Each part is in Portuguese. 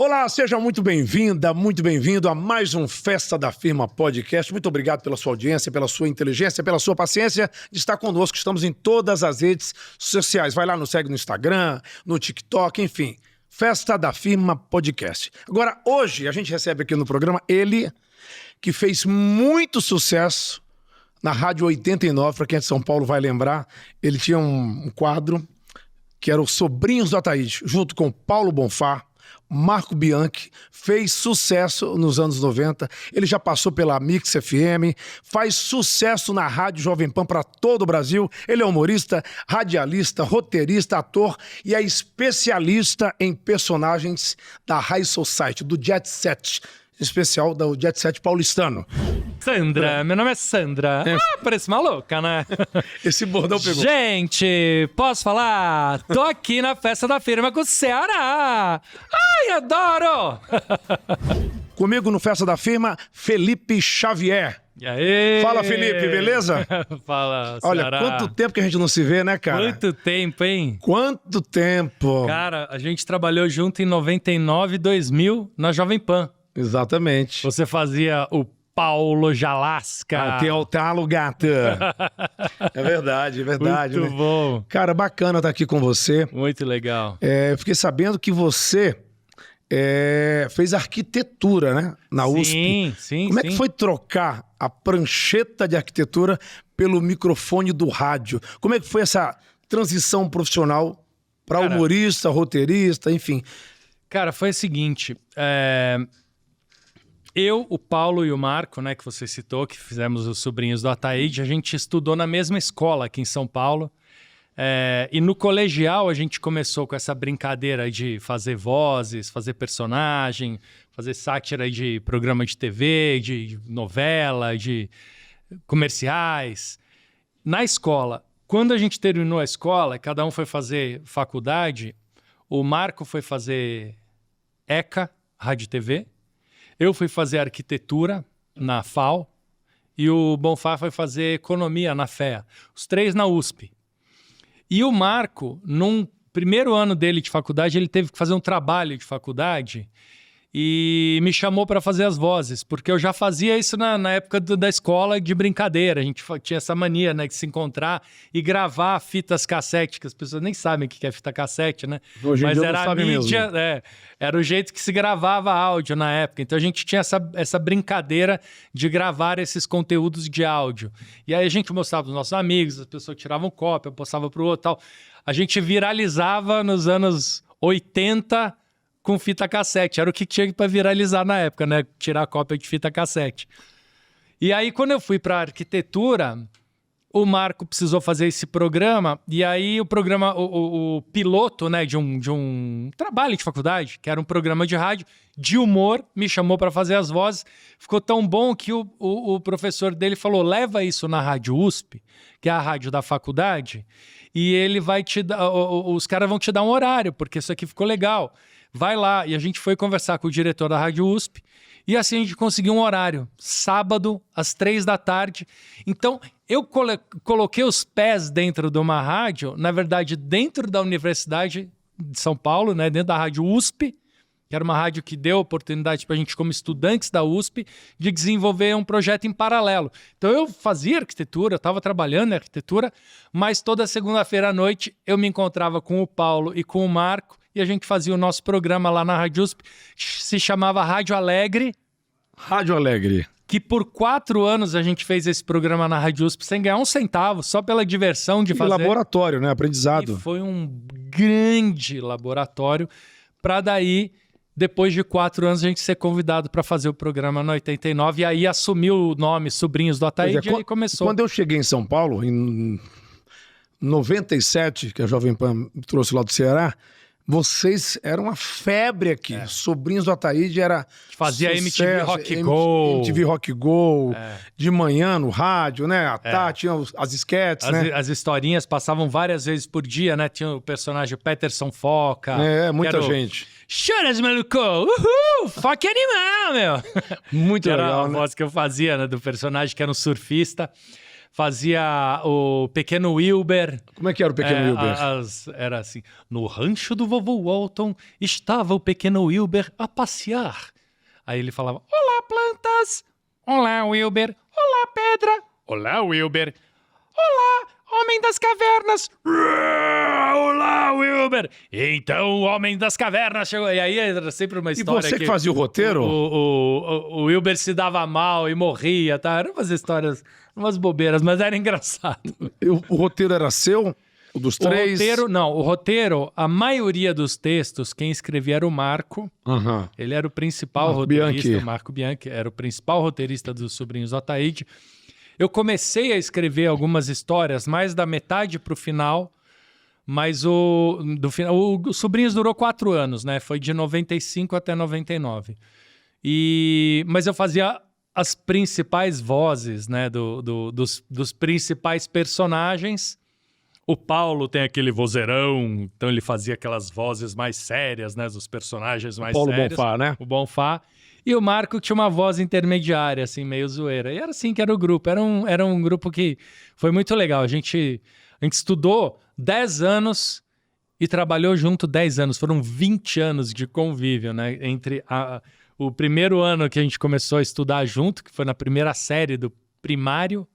Olá, seja muito bem-vinda, muito bem-vindo a mais um Festa da Firma Podcast. Muito obrigado pela sua audiência, pela sua inteligência, pela sua paciência de estar conosco. Estamos em todas as redes sociais. Vai lá, nos segue no Instagram, no TikTok, enfim. Festa da Firma Podcast. Agora, hoje, a gente recebe aqui no programa ele, que fez muito sucesso na Rádio 89, para quem é de São Paulo vai lembrar. Ele tinha um quadro que era o Sobrinhos do Ataíde, junto com Paulo Bonfá, Marco Bianchi, fez sucesso nos anos 90, ele já passou pela Mix FM, faz sucesso na Rádio Jovem Pan para todo o Brasil, ele é humorista, radialista, roteirista, ator e é especialista em personagens da High Society, do Jet Set, especial do Jet Set paulistano. Sandra, meu nome é Sandra. Parece maluca, né? Esse bordão pegou. Gente, posso falar? Tô aqui na Festa da Firma com o Ceará. Ai, adoro! Comigo no Festa da Firma, Felipe Xavier. E aí? Fala, Felipe, beleza? Fala, Olha, Ceará. quanto tempo que a gente não se vê, né, cara? Quanto tempo, hein? Quanto tempo! Cara, a gente trabalhou junto em 99 e 2000 na Jovem Pan. Exatamente. Você fazia o Paulo Jalasca. Tem o gato. É verdade, é verdade. Muito né? bom. Cara, bacana estar aqui com você. Muito legal. Eu fiquei sabendo que você fez arquitetura, né? Na USP. Sim. Como é que foi trocar a prancheta de arquitetura pelo microfone do rádio? Como é que foi essa transição profissional para humorista, roteirista, enfim? Cara, foi o seguinte... Eu, o Paulo e o Marco, né, que você citou, que fizemos os Sobrinhos do Ataíde, a gente estudou na mesma escola aqui em São Paulo. E no colegial a gente começou com essa brincadeira de fazer vozes, fazer personagem, fazer sátira de programa de TV, de novela, de comerciais. Na escola, quando a gente terminou a escola, cada um foi fazer faculdade, o Marco foi fazer ECA, Rádio e TV, eu fui fazer arquitetura na FAO e o Bonfá foi fazer economia na FEA. Os três na USP. E o Marco, num primeiro ano dele de faculdade, ele teve que fazer um trabalho de faculdade e me chamou para fazer as vozes, porque eu já fazia isso na época da escola de brincadeira. A gente tinha essa mania, né, de se encontrar e gravar fitas cassete, que as pessoas nem sabem o que é fita cassete, né? Hoje em Mas dia era não sabe a mídia, mesmo. Era o jeito que se gravava áudio na época. Então a gente tinha essa brincadeira de gravar esses conteúdos de áudio. E aí a gente mostrava para os nossos amigos, as pessoas tiravam cópia, postava para o outro e tal. A gente viralizava nos anos 80 com fita cassete. Era o que tinha para viralizar na época, né? Tirar cópia de fita cassete. E aí, quando eu fui para arquitetura, o Marco precisou fazer esse programa, e aí o programa, o piloto, né, de um trabalho de faculdade, que era um programa de rádio, de humor, me chamou para fazer as vozes. Ficou tão bom que o professor dele falou, leva isso na Rádio USP, que é a rádio da faculdade, e ele vai te dar, os caras vão te dar um horário, porque isso aqui ficou legal. Vai lá. E a gente foi conversar com o diretor da Rádio USP e assim a gente conseguiu um horário. Sábado, às 3h. Então, eu coloquei os pés dentro de uma rádio, na verdade, dentro da Universidade de São Paulo, né, dentro da Rádio USP, que era uma rádio que deu oportunidade para a gente, como estudantes da USP, de desenvolver um projeto em paralelo. Então, eu fazia arquitetura, eu estava trabalhando em arquitetura, mas toda segunda-feira à noite eu me encontrava com o Paulo e com o Marco, e a gente fazia o nosso programa lá na Rádio USP, se chamava Rádio Alegre. Rádio Alegre. Que por 4 anos a gente fez esse programa na Rádio USP sem ganhar um centavo, só pela diversão de fazer. Laboratório, né? Aprendizado. E foi um grande laboratório para daí, depois de 4 anos, a gente ser convidado para fazer o programa no 89 e aí assumiu o nome Sobrinhos do Ataíde e aí começou. Quando eu cheguei em São Paulo, em 97, que a Jovem Pan me trouxe lá do Ceará, vocês eram uma febre aqui. Sobrinhos do Ataíde era fazia sucesso, MTV Rock Go. MTV Rock Go, de manhã no rádio, né? À tarde tinha as esquetes, né? As historinhas passavam várias vezes por dia, né? Tinha o personagem Peterson Foca. Muita gente. Choras, maluco! Uhul! Foca animal, meu! Muito era legal, a né? voz que eu fazia, né? Do personagem que era um surfista. Fazia o Pequeno Wilber. Como é que era o Pequeno Wilber? Era assim, no rancho do vovô Walton estava o Pequeno Wilber a passear. Aí ele falava, olá, plantas. Olá, Wilber. Olá, pedra. Olá, Wilber. Olá, homem das cavernas. Olá, Wilber. Então o homem das cavernas chegou. E aí era sempre uma história. E você que fazia o roteiro? O Wilber se dava mal e morria, tá? Eram umas histórias, umas bobeiras, mas era engraçado. O roteiro era seu? O dos três? O roteiro, a maioria dos textos, quem escrevia era o Marco. Uhum. Ele era o principal roteirista, o Marco Bianchi, era o principal roteirista dos Sobrinhos do Ataíde. Eu comecei a escrever algumas histórias mais da metade pro final, mas o Sobrinhos durou 4 anos, né? Foi de 95 até 99. Mas eu fazia as principais vozes, né? Dos principais personagens. O Paulo tem aquele vozeirão, então ele fazia aquelas vozes mais sérias, né? Dos personagens mais Paulo sérios. Bonfá, né? O Bonfá. E o Marco tinha uma voz intermediária, assim, meio zoeira. E era assim que era o grupo. Era um grupo que foi muito legal. A gente estudou 10 anos e trabalhou junto 10 anos. Foram 20 anos de convívio, né? Entre o primeiro ano que a gente começou a estudar junto, que foi na primeira série do primário.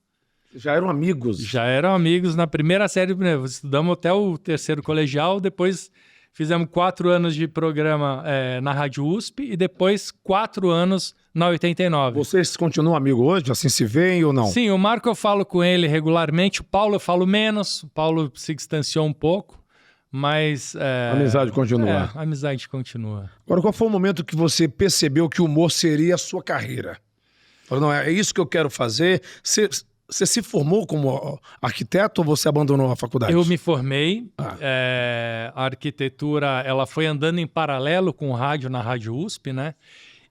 Já eram amigos? Já eram amigos na primeira série. Estudamos até o 3º colegial, depois fizemos 4 anos de programa na Rádio USP e depois 4 anos na 89. Vocês continuam amigos hoje? Assim se veem ou não? Sim, o Marco eu falo com ele regularmente, o Paulo eu falo menos, o Paulo se distanciou um pouco, mas... A amizade continua. A amizade continua. Agora, qual foi o momento que você percebeu que o humor seria a sua carreira? Falou, não, é isso que eu quero fazer. Você se formou como arquiteto ou você abandonou a faculdade? Eu me formei. A arquitetura ela foi andando em paralelo com o rádio na Rádio USP, né?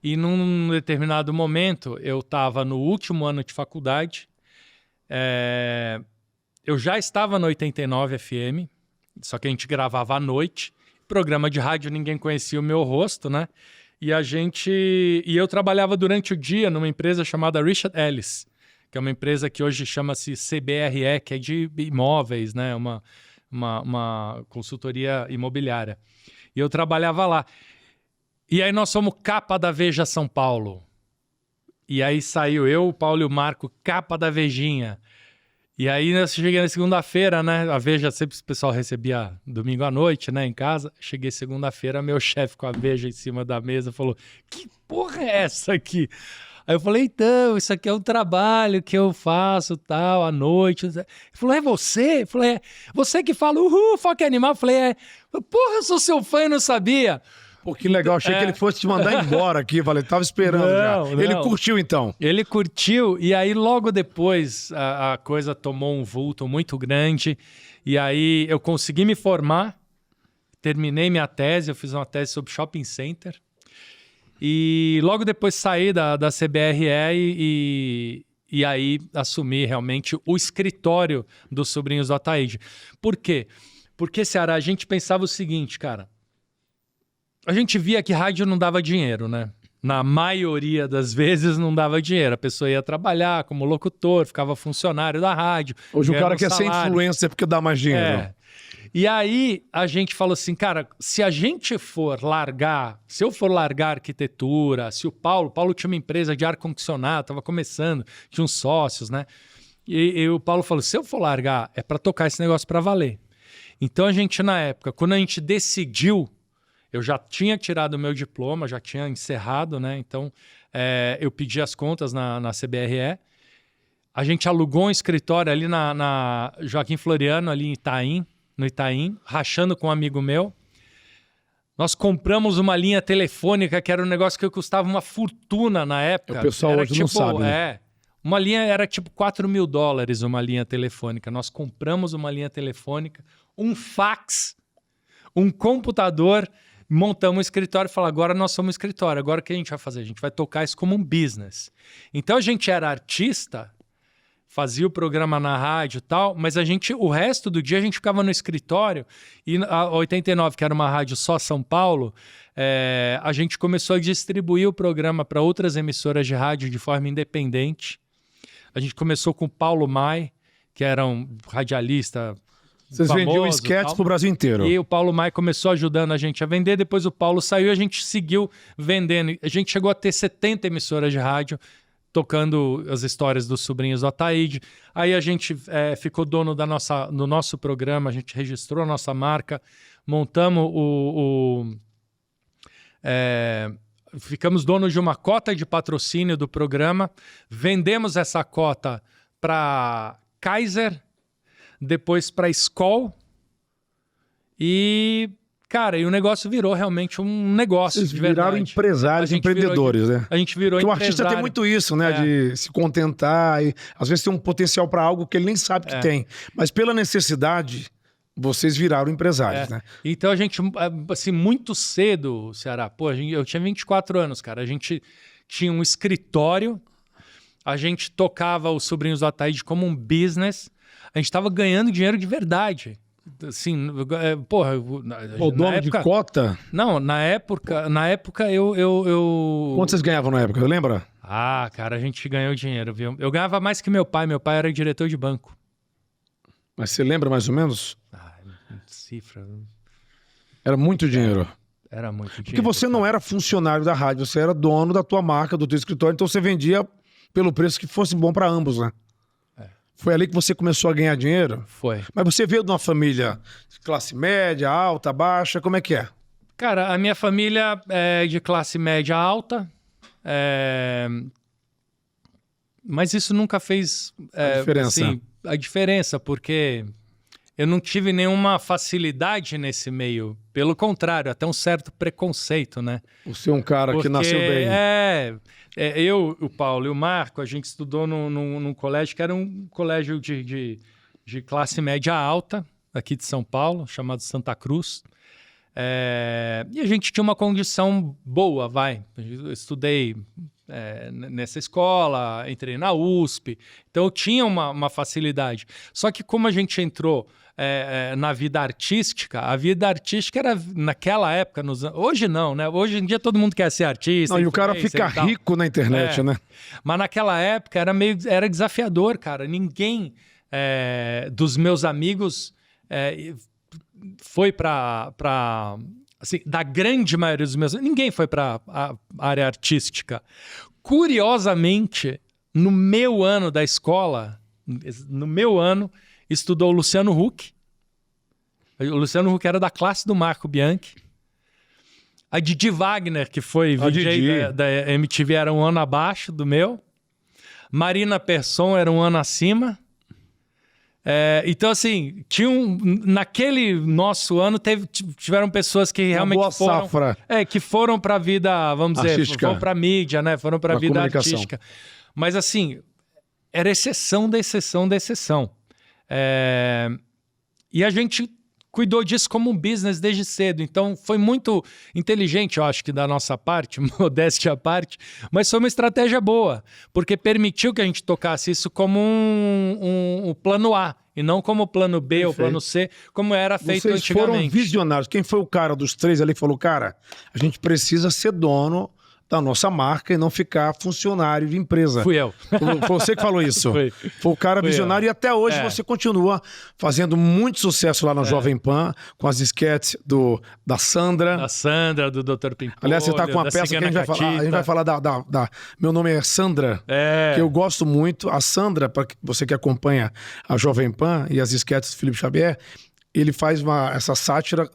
E num determinado momento, eu estava no último ano de faculdade. Eu já estava no 89 FM, só que a gente gravava à noite. Programa de rádio, ninguém conhecia o meu rosto, né? E eu trabalhava durante o dia numa empresa chamada Richard Ellis, que é uma empresa que hoje chama-se CBRE, que é de imóveis, né? Uma consultoria imobiliária. E eu trabalhava lá. E aí nós somos capa da Veja São Paulo. E aí saiu eu, o Paulo e o Marco, capa da Vejinha. E aí eu cheguei na segunda-feira, né? A Veja sempre o pessoal recebia domingo à noite, né? Em casa. Cheguei segunda-feira, meu chefe com a Veja em cima da mesa falou: que porra é essa aqui? Aí eu falei, então, isso aqui é um trabalho que eu faço, tal, à noite. Ele falou, é você? Eu falei, você que fala, foca animal? Eu falei, porra, eu sou seu fã e não sabia. Pô, que legal, achei que ele fosse te mandar embora aqui, falei, tava esperando já. Ele curtiu então? Ele curtiu, e aí logo depois a coisa tomou um vulto muito grande, e aí eu consegui me formar, terminei minha tese, eu fiz uma tese sobre shopping center, e logo depois saí da CBRE e aí assumi realmente o escritório dos Sobrinhos do Ataíde. Por quê? Porque, Ceará, a gente pensava o seguinte, cara. A gente via que rádio não dava dinheiro, né? Na maioria das vezes não dava dinheiro. A pessoa ia trabalhar como locutor, ficava funcionário da rádio. Hoje o cara quer ser influencer porque dá mais dinheiro. E aí a gente falou assim, cara, se eu for largar arquitetura, se o Paulo tinha uma empresa de ar-condicionado, estava começando, tinha uns sócios, né? E o Paulo falou, se eu for largar, é para tocar esse negócio para valer. Então a gente, na época, quando a gente decidiu, eu já tinha tirado o meu diploma, já tinha encerrado, né? Então eu pedi as contas na CBRE. A gente alugou um escritório ali na Joaquim Floriano, ali no Itaim, rachando com um amigo meu. Nós compramos uma linha telefônica, que era um negócio que custava uma fortuna na época. O pessoal era hoje não sabe, né? Uma linha era tipo $4.000 uma linha telefônica. Nós compramos uma linha telefônica, um fax, um computador, montamos um escritório e falamos, agora nós somos um escritório, agora o que a gente vai fazer? A gente vai tocar isso como um business. Então a gente era artista, fazia o programa na rádio e tal, mas o resto do dia a gente ficava no escritório e a 89, que era uma rádio só São Paulo, a gente começou a distribuir o programa para outras emissoras de rádio de forma independente. A gente começou com o Paulo Mai, que era um radialista Vocês famoso, vendiam esquetes pro Brasil inteiro. E o Paulo Maia começou ajudando a gente a vender, depois o Paulo saiu e a gente seguiu vendendo. A gente chegou a ter 70 emissoras de rádio tocando as histórias dos sobrinhos do Ataíde. Aí a gente ficou dono do nosso programa, a gente registrou a nossa marca, montamos ficamos donos de uma cota de patrocínio do programa, vendemos essa cota para Kaiser, depois para Skol e, cara, e o negócio virou realmente um negócio. Vocês de verdade. viraram empresários, empreendedores, né? A gente virou Porque o empresário. artista tem muito isso, né? De se contentar e às vezes tem um potencial para algo que ele nem sabe que tem. Mas pela necessidade, vocês viraram empresários, né? Então a gente, assim, muito cedo, Ceará, pô, eu tinha 24 anos, cara, a gente tinha um escritório, a gente tocava os Sobrinhos do Ataíde como um business, a gente tava ganhando dinheiro de verdade. Assim, porra... O dono de cota? Não, na época eu... Quanto vocês ganhavam na época, lembra? Ah, cara, a gente ganhou dinheiro, viu? Eu ganhava mais que meu pai era diretor de banco. Mas você lembra mais ou menos? Cifra. Era muito dinheiro. Era muito dinheiro. Porque você não era funcionário da rádio, você era dono da tua marca, do teu escritório, então você vendia pelo preço que fosse bom para ambos, né? Foi ali que você começou a ganhar dinheiro? Foi. Mas você veio de uma família de classe média, alta, baixa, como é que é? Cara, a minha família é de classe média alta, mas isso nunca fez a diferença. Assim, a diferença, porque eu não tive nenhuma facilidade nesse meio. Pelo contrário, até um certo preconceito, né? Você é um cara porque, que nasceu bem. Eu, o Paulo e o Marco, a gente estudou num colégio que era um colégio de classe média alta, aqui de São Paulo, chamado Santa Cruz. E a gente tinha uma condição boa, Eu estudei nessa escola, entrei na USP, então eu tinha uma facilidade. Só que como a gente entrou na vida artística, a vida artística era naquela época, hoje não, né? Hoje em dia todo mundo quer ser artista. Não, e o cara fica rico na internet, né? Mas naquela época era desafiador, cara. Ninguém dos meus amigos foi para assim, da grande maioria dos meus... Ninguém foi para a área artística. Curiosamente, no meu ano da escola, estudou o Luciano Huck. O Luciano Huck era da classe do Marco Bianchi. A Didi Wagner, que foi VJ da MTV, era um ano abaixo do meu. Marina Persson era um ano acima. Então, assim, naquele nosso ano tiveram pessoas que realmente que foram para a vida, vamos dizer, foram para a mídia, né? Foram para a vida artística. Mas, assim, era exceção da exceção da exceção. E a gente cuidou disso como um business desde cedo. Então, foi muito inteligente, eu acho que da nossa parte, modéstia à parte, mas foi uma estratégia boa, porque permitiu que a gente tocasse isso como um plano A, e não como plano B ou plano C, como era feito antigamente. Vocês foram visionários. Quem foi o cara dos três ali que falou, cara, a gente precisa ser dono da nossa marca e não ficar funcionário de empresa? Fui eu. Foi você que falou isso. Foi o cara visionário e até hoje você continua fazendo muito sucesso lá na Jovem Pan, com as esquetes da Sandra. Da Sandra, do Dr. Pimpolho. Aliás, você tá com uma peça que a gente vai falar. A gente vai falar Meu nome é Sandra, que eu gosto muito. A Sandra, para você que acompanha a Jovem Pan e as esquetes do Felipe Xavier, ele faz essa sátira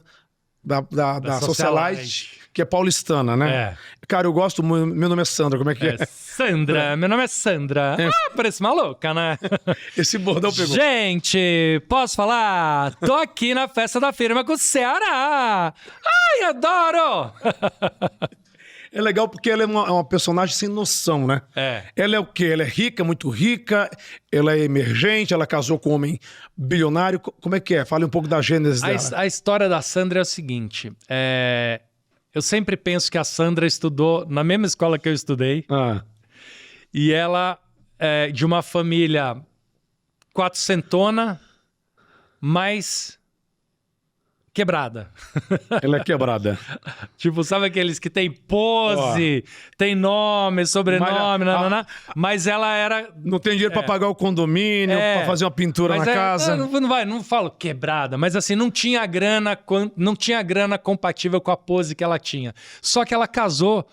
da Socialite, que é paulistana, né? Cara, eu gosto muito. Meu nome é Sandra, como é que é? Sandra, meu nome é Sandra. Parece maluca, né? Esse bordão pegou. Gente, posso falar? Tô aqui na festa da firma com o Ceará. Ai, adoro! É legal porque ela é uma personagem sem noção, né? Ela é o quê? Ela é rica, muito rica, ela é emergente, ela casou com um homem bilionário. Como é que é? Fale um pouco da gênese dela. A história da Sandra é o seguinte, eu sempre penso que a Sandra estudou na mesma escola que eu estudei, e ela é de uma família quatrocentona, mas quebrada. Ela é quebrada. Tipo, sabe aqueles que tem pose, tem nome, sobrenome, mas ela era... Não tem dinheiro pra pagar o condomínio, pra fazer uma pintura na casa. Não falo quebrada, mas assim, não tinha grana compatível com a pose que ela tinha. Só que ela casou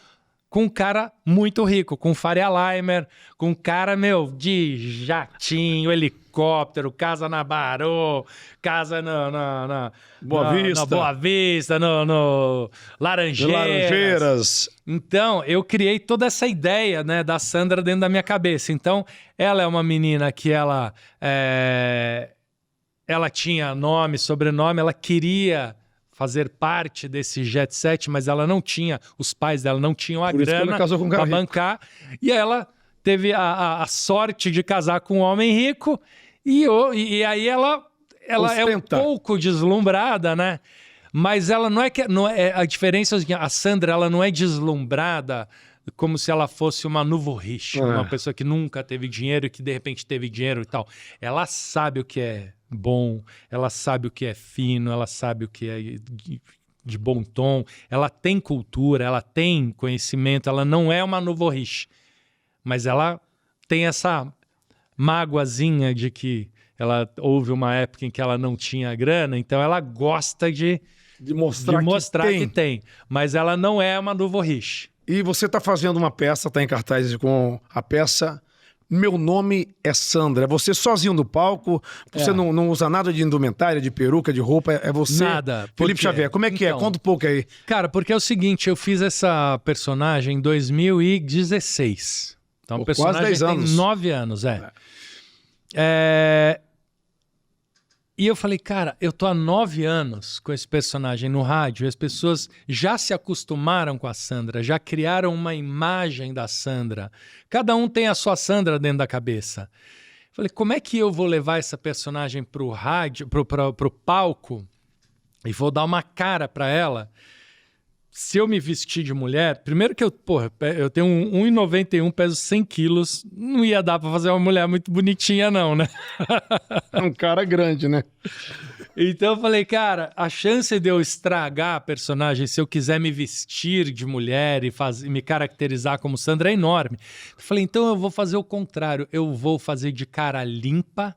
com um cara muito rico, com Faria Limer, com um cara, de jatinho, helicóptero, casa na Barô, casa na Boa Vista, no Laranjeiras. Então, eu criei toda essa ideia, né, da Sandra dentro da minha cabeça. Então, ela é uma menina que ela tinha nome, sobrenome, ela queria fazer parte desse jet set, mas ela não tinha, os pais dela não tinham a grana para bancar, e ela teve a sorte de casar com um homem rico, e aí ela é um pouco deslumbrada, né? Mas ela não é a diferença é que a Sandra, ela não é deslumbrada como se ela fosse uma Nuvo Rich, uma pessoa que nunca teve dinheiro e que de repente teve dinheiro e tal. Ela sabe o que é bom, ela sabe o que é fino, ela sabe o que é de bom tom, ela tem cultura, ela tem conhecimento, ela não é uma Nuvo Rich, mas ela tem essa mágoazinha de que ela houve uma época em que ela não tinha grana, então ela gosta de mostrar que tem, mas ela não é uma Nuvo Rich. E você está fazendo uma peça, está em cartaz com a peça Meu Nome é Sandra. É você sozinho no palco, você não usa nada de indumentária, de peruca, de roupa, é você... Nada. Felipe Xavier, como é que é? Conta um pouco aí. Cara, porque é o seguinte, eu fiz essa personagem em 2016. Então, o personagem quase 10 anos. Tem 9 anos, E eu falei, cara, eu tô há 9 anos com esse personagem no rádio, e as pessoas já se acostumaram com a Sandra, já criaram uma imagem da Sandra. Cada um tem a sua Sandra dentro da cabeça. Falei, como é que eu vou levar essa personagem pro rádio, pro palco, e vou dar uma cara pra ela? Se eu me vestir de mulher, primeiro que eu tenho 1,91, peso 100 quilos, não ia dar pra fazer uma mulher muito bonitinha não, né? É um cara grande, né? Então eu falei, cara, a chance de eu estragar a personagem se eu quiser me vestir de mulher e me caracterizar como Sandra é enorme. Eu falei, então eu vou fazer o contrário, eu vou fazer de cara limpa,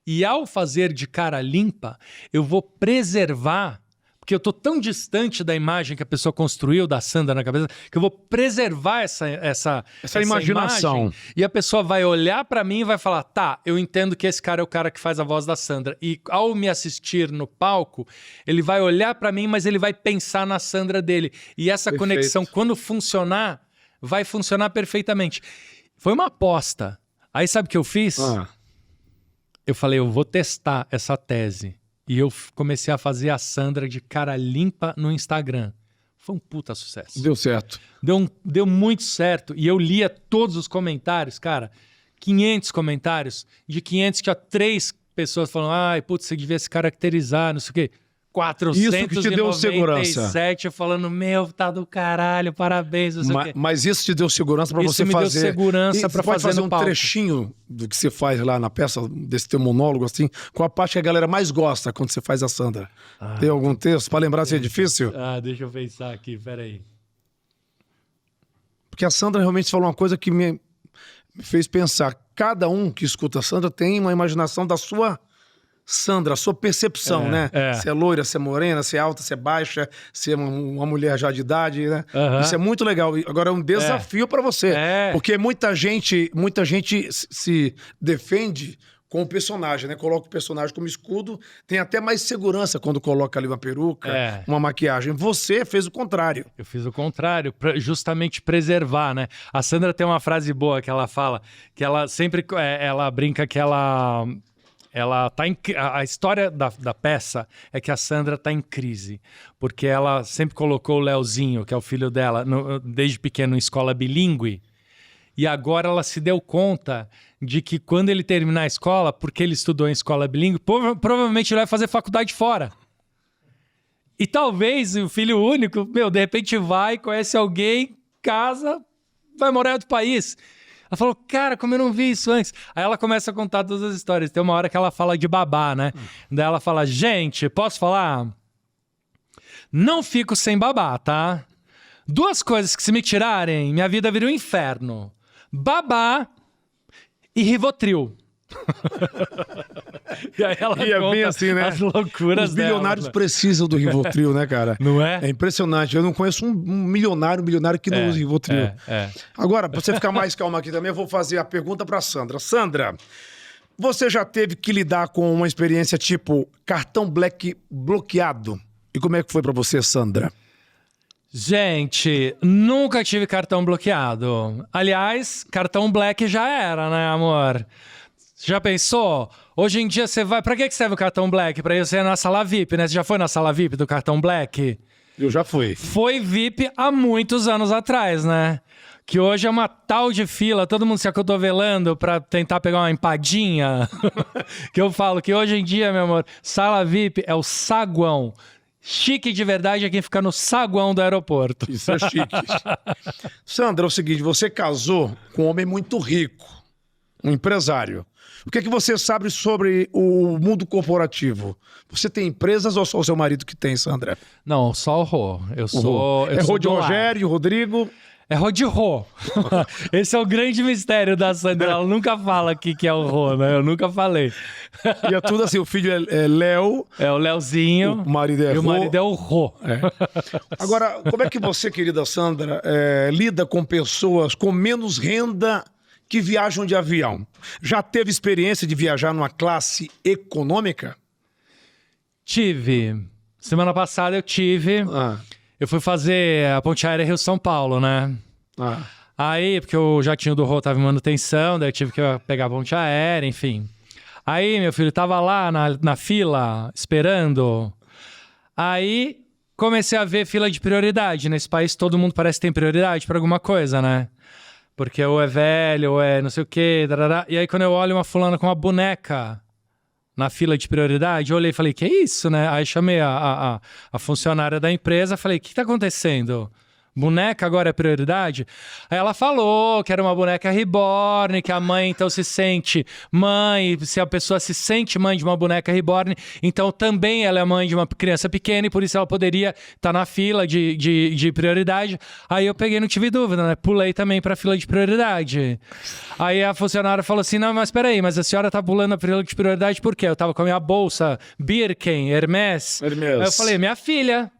e ao fazer de cara limpa, eu vou preservar, porque eu tô tão distante da imagem que a pessoa construiu da Sandra na cabeça, que eu vou preservar essa imaginação. Imagem, e a pessoa vai olhar pra mim e vai falar, tá, eu entendo que esse cara é o cara que faz a voz da Sandra. E ao me assistir no palco, ele vai olhar pra mim, mas ele vai pensar na Sandra dele. E essa conexão, quando funcionar, vai funcionar perfeitamente. Foi uma aposta. Aí sabe o que eu fiz? Eu falei, eu vou testar essa tese. E eu comecei a fazer a Sandra de cara limpa no Instagram. Foi um puta sucesso. Deu certo. Deu muito certo. E eu lia todos os comentários, cara. 500 comentários. De 500 tinha 3 pessoas falando, ai, putz, você devia se caracterizar, não sei o quê. 497 isso que te deu segurança. Falando, meu, tá do caralho, parabéns, não sei o quê. Mas isso te deu segurança para você fazer... Isso me deu segurança para fazer um trechinho do que você faz lá na peça, desse teu monólogo, assim, com a parte que a galera mais gosta quando você faz a Sandra. Tem algum texto para lembrar se é difícil? Deixa eu pensar aqui, peraí. Porque a Sandra realmente falou uma coisa que me fez pensar. Cada um que escuta a Sandra tem uma imaginação da sua... Sandra, a sua percepção, né? Se é loira, se é morena, se é alta, se é baixa, se é uma mulher já de idade, né? Isso é muito legal. Agora é um desafio para você. Porque muita gente se defende com o personagem, né? Coloca o personagem como escudo, tem até mais segurança quando coloca ali uma peruca, uma maquiagem. Você fez o contrário. Eu fiz o contrário, pra justamente preservar, né? A Sandra tem uma frase boa que ela fala, que ela sempre ela brinca que ela tá a história da peça é que a Sandra tá em crise, porque ela sempre colocou o Leozinho, que é o filho dela, desde pequeno em escola bilíngue, e agora ela se deu conta de que quando ele terminar a escola, porque ele estudou em escola bilíngue, provavelmente ele vai fazer faculdade fora. E talvez o filho único, de repente vai, conhece alguém, casa, vai morar em outro país. Ela falou, cara, como eu não vi isso antes? Aí ela começa a contar todas as histórias. Tem uma hora que ela fala de babá, né? Daí ela fala, gente, posso falar? Não fico sem babá, tá? 2 coisas que se me tirarem, minha vida vira um inferno. Babá e Rivotril. E aí ela E é conta bem assim, né? as loucuras Os bilionários dela. precisam do Rivotril, né, cara? Não é? É impressionante. Eu não conheço um milionário que não usa Rivotril. Agora, pra você ficar mais calmo aqui também, eu vou fazer a pergunta pra Sandra. Sandra, você já teve que lidar com uma experiência tipo cartão Black bloqueado? E como é que foi pra você, Sandra? Gente, nunca tive cartão bloqueado. Aliás, cartão Black já era, né, amor? Já pensou? Hoje em dia você vai... Pra que serve o cartão Black? Pra você ir na sala VIP, né? Você já foi na sala VIP do cartão Black? Eu já fui. Foi VIP há muitos anos atrás, né? Que hoje é uma tal de fila, todo mundo se acotovelando pra tentar pegar uma empadinha. Que eu falo que hoje em dia, meu amor, sala VIP é o saguão. Chique de verdade é quem fica no saguão do aeroporto. Isso é chique. Sandra, é o seguinte, você casou com um homem muito rico, um empresário. O que é que você sabe sobre o mundo corporativo? Você tem empresas ou só o seu marido que tem, Sandra? Não, só o Rô. Eu sou Rô de do lar. Rogério, Rodrigo... É Rô de Rô. Esse é o grande mistério da Sandra. Ela nunca fala aqui que é o Rô, né? Eu nunca falei. E é tudo assim, o filho é Léo. É o Leozinho. O marido é e Rô. o marido é o Rô. Agora, como é que você, querida Sandra, lida com pessoas com menos renda que viajam de avião? Já teve experiência de viajar numa classe econômica? Tive. Semana passada eu tive. Eu fui fazer a ponte aérea Rio-São Paulo, né? Aí, porque o jatinho do Rô tava em manutenção, daí eu tive que pegar a ponte aérea, enfim. Aí, meu filho tava lá na fila, esperando. Aí, comecei a ver fila de prioridade. Nesse país, todo mundo parece que tem prioridade pra alguma coisa, né? Porque ou é velho, ou é não sei o quê. Darará. E aí, quando eu olho uma fulana com uma boneca na fila de prioridade, eu olhei e falei, que é isso, né? Aí chamei a funcionária da empresa, falei, o que tá acontecendo? Boneca agora é prioridade? Aí ela falou que era uma boneca reborn, que a mãe então se sente mãe, se a pessoa se sente mãe de uma boneca reborn, então também ela é mãe de uma criança pequena e por isso ela poderia estar na fila de prioridade. Aí eu peguei, não tive dúvida, né? Pulei também pra fila de prioridade. Aí a funcionária falou assim, não, mas peraí, mas a senhora tá pulando a fila de prioridade por quê? Eu tava com a minha bolsa Birkin, Hermès. Aí eu falei, minha filha.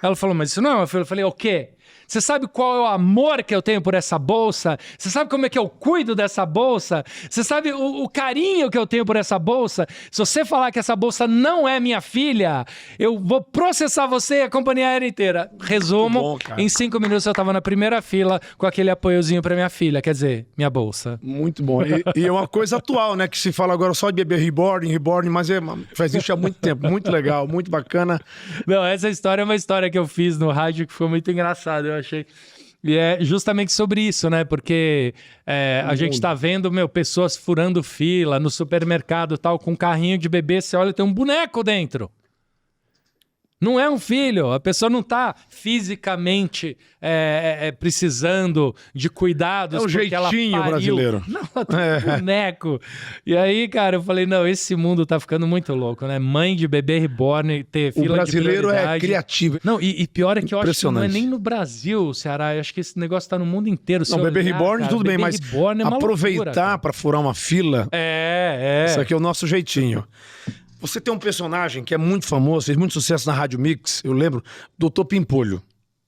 Ela falou, mas isso não é uma filha. Eu falei, o quê? Você sabe qual é o amor que eu tenho por essa bolsa? Você sabe como é que eu cuido dessa bolsa? Você sabe o carinho que eu tenho por essa bolsa? Se você falar que essa bolsa não é minha filha, eu vou processar você e a companhia aérea inteira. Resumo, bom, em 5 minutos eu tava na primeira fila com aquele apoiozinho pra minha filha, quer dizer, minha bolsa. Muito bom. E é uma coisa atual, né? Que se fala agora só de bebê reborn, mas faz isso há muito tempo. Muito legal, muito bacana. Não, essa história é uma história que eu fiz no rádio que foi muito engraçada, eu achei. E é justamente sobre isso, né? Porque a gente tá vendo, pessoas furando fila no supermercado tal, com um carrinho de bebê, você olha, tem um boneco dentro. Não é um filho, a pessoa não tá fisicamente precisando de cuidados. É o jeitinho brasileiro. Não, ela tem um boneco. E aí, cara, eu falei, não, esse mundo tá ficando muito louco, né? Mãe de bebê reborn, ter fila de prioridade. O brasileiro é criativo. Não, e pior é que eu acho que não é nem no Brasil, Ceará. Eu acho que esse negócio tá no mundo inteiro. Não, bebê reborn, cara, tudo bem, mas aproveitar para furar uma fila, isso aqui é o nosso jeitinho. Você tem um personagem que é muito famoso, fez muito sucesso na Rádio Mix, eu lembro, Dr. Pimpolho.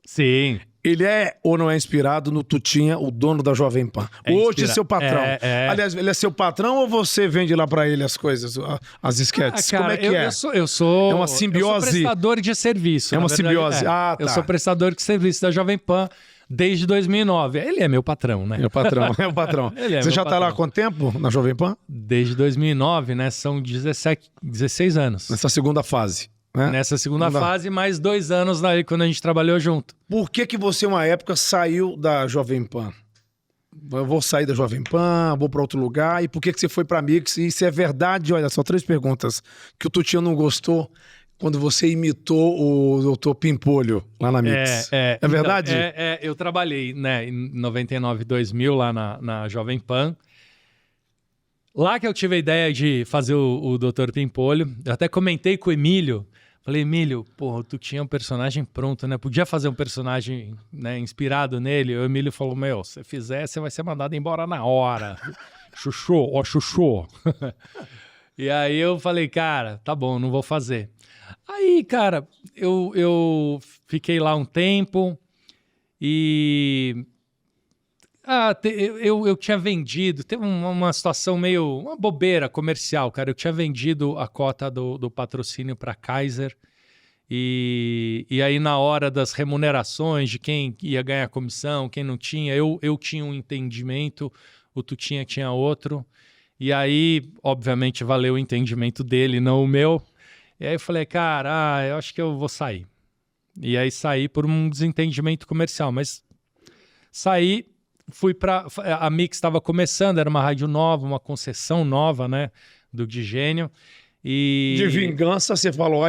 Sim. Ele é ou não é inspirado no Tutinha, o dono da Jovem Pan? Hoje, seu patrão. Aliás, ele é seu patrão ou você vende lá pra ele as coisas, as esquetes? Cara, como é que é? Eu sou... É uma simbiose. Eu sou prestador de serviço. É uma simbiose. Tá. Eu sou prestador de serviço da Jovem Pan desde 2009. Ele é meu patrão, né? É o patrão, é o patrão. Você já tá lá há quanto tempo na Jovem Pan? Desde 2009, né? São 16 anos. Nessa segunda fase. Né? Nessa segunda fase, mais 2 anos quando a gente trabalhou junto. Por que você, uma época, saiu da Jovem Pan? Eu vou sair da Jovem Pan, vou para outro lugar. E por que você foi para Mix? E se é verdade, olha só, 3 perguntas. Que o Tutinha não gostou quando você imitou o Dr. Pimpolho lá na Mix. É verdade? Então, eu trabalhei, né, em 99, 2000 lá na Jovem Pan. Lá que eu tive a ideia de fazer o Dr. Pimpolho. Eu até comentei com o Emílio. Falei, Emílio, porra, tu tinha um personagem pronto, né? Podia fazer um personagem, né, inspirado nele. O Emílio falou, meu, se fizer, você vai ser mandado embora na hora. Chuchu, ó, chuchu. E aí eu falei, cara, tá bom, não vou fazer. Aí, cara, eu fiquei lá um tempo e... eu tinha vendido, teve uma situação meio, uma bobeira comercial, cara. Eu tinha vendido a cota do patrocínio para Kaiser e aí na hora das remunerações de quem ia ganhar comissão, quem não tinha, eu tinha um entendimento, o Tutinha tinha outro. E aí, obviamente, valeu o entendimento dele, não o meu. E aí eu falei, cara, eu acho que eu vou sair. E aí saí por um desentendimento comercial, mas saí... Fui para a Mix estava começando, era uma rádio nova, uma concessão nova, né, do Digênio. E de vingança, você falou,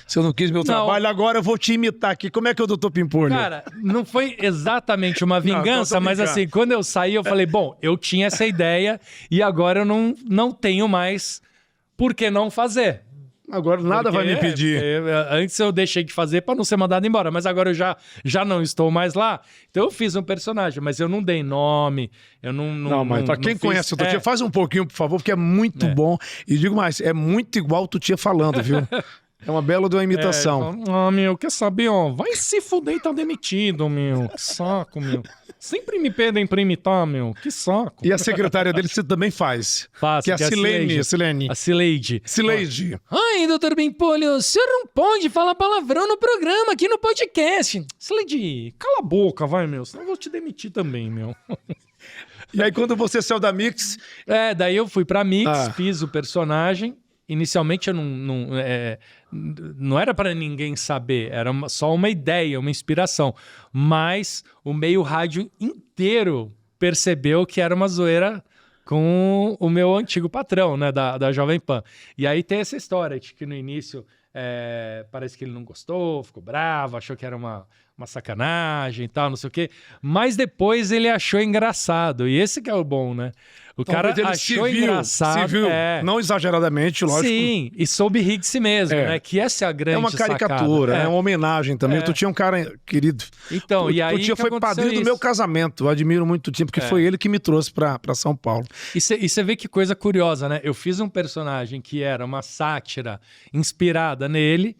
você não quis meu trabalho, agora eu vou te imitar aqui. Como é que é o Dr. Pimpolho? Cara, não foi exatamente uma vingança, mas assim, quando eu saí, eu falei, bom, eu tinha essa ideia e agora eu não tenho mais por que não fazer. Agora nada vai me impedir. Antes eu deixei de fazer para não ser mandado embora, mas agora eu já não estou mais lá. Então eu fiz um personagem, mas eu não dei nome, eu não mas para quem conhece o Tutinha, faz um pouquinho, por favor, porque é muito bom. E digo mais, é muito igual o Tutinha falando, viu? É uma bela de uma imitação. Meu, quer saber, ó? Vai se fuder e tá demitido, meu. Que saco, meu. Sempre me pedem pra imitar, meu. Que saco. E a secretária dele você também faz. Faço, que é a Silene. A Cileide. Cileide. Ai, doutor Pimpolho, o senhor não pode falar palavrão no programa, aqui no podcast. Cileide, cala a boca, vai, meu. Senão eu vou te demitir também, meu. E aí, quando você saiu da Mix... daí eu fui pra Mix, fiz o personagem. Inicialmente eu não era para ninguém saber, era só uma ideia, uma inspiração. Mas o meio rádio inteiro percebeu que era uma zoeira com o meu antigo patrão, né, da Jovem Pan. E aí tem essa história de que no início parece que ele não gostou, ficou bravo, achou que era uma sacanagem e tal, não sei o quê. Mas depois ele achou engraçado. E esse que é o bom, né? O cara achou engraçado. Se viu, não exageradamente, lógico. Sim, e soube rir de si mesmo, né? Que essa é a grande sacada. É uma caricatura, é uma homenagem também. Tu tinha um cara querido. Então, e aí Tutinha foi padrinho do meu casamento. Eu admiro muito o Tutinha, porque foi ele que me trouxe pra São Paulo. E você vê que coisa curiosa, né? Eu fiz um personagem que era uma sátira inspirada nele.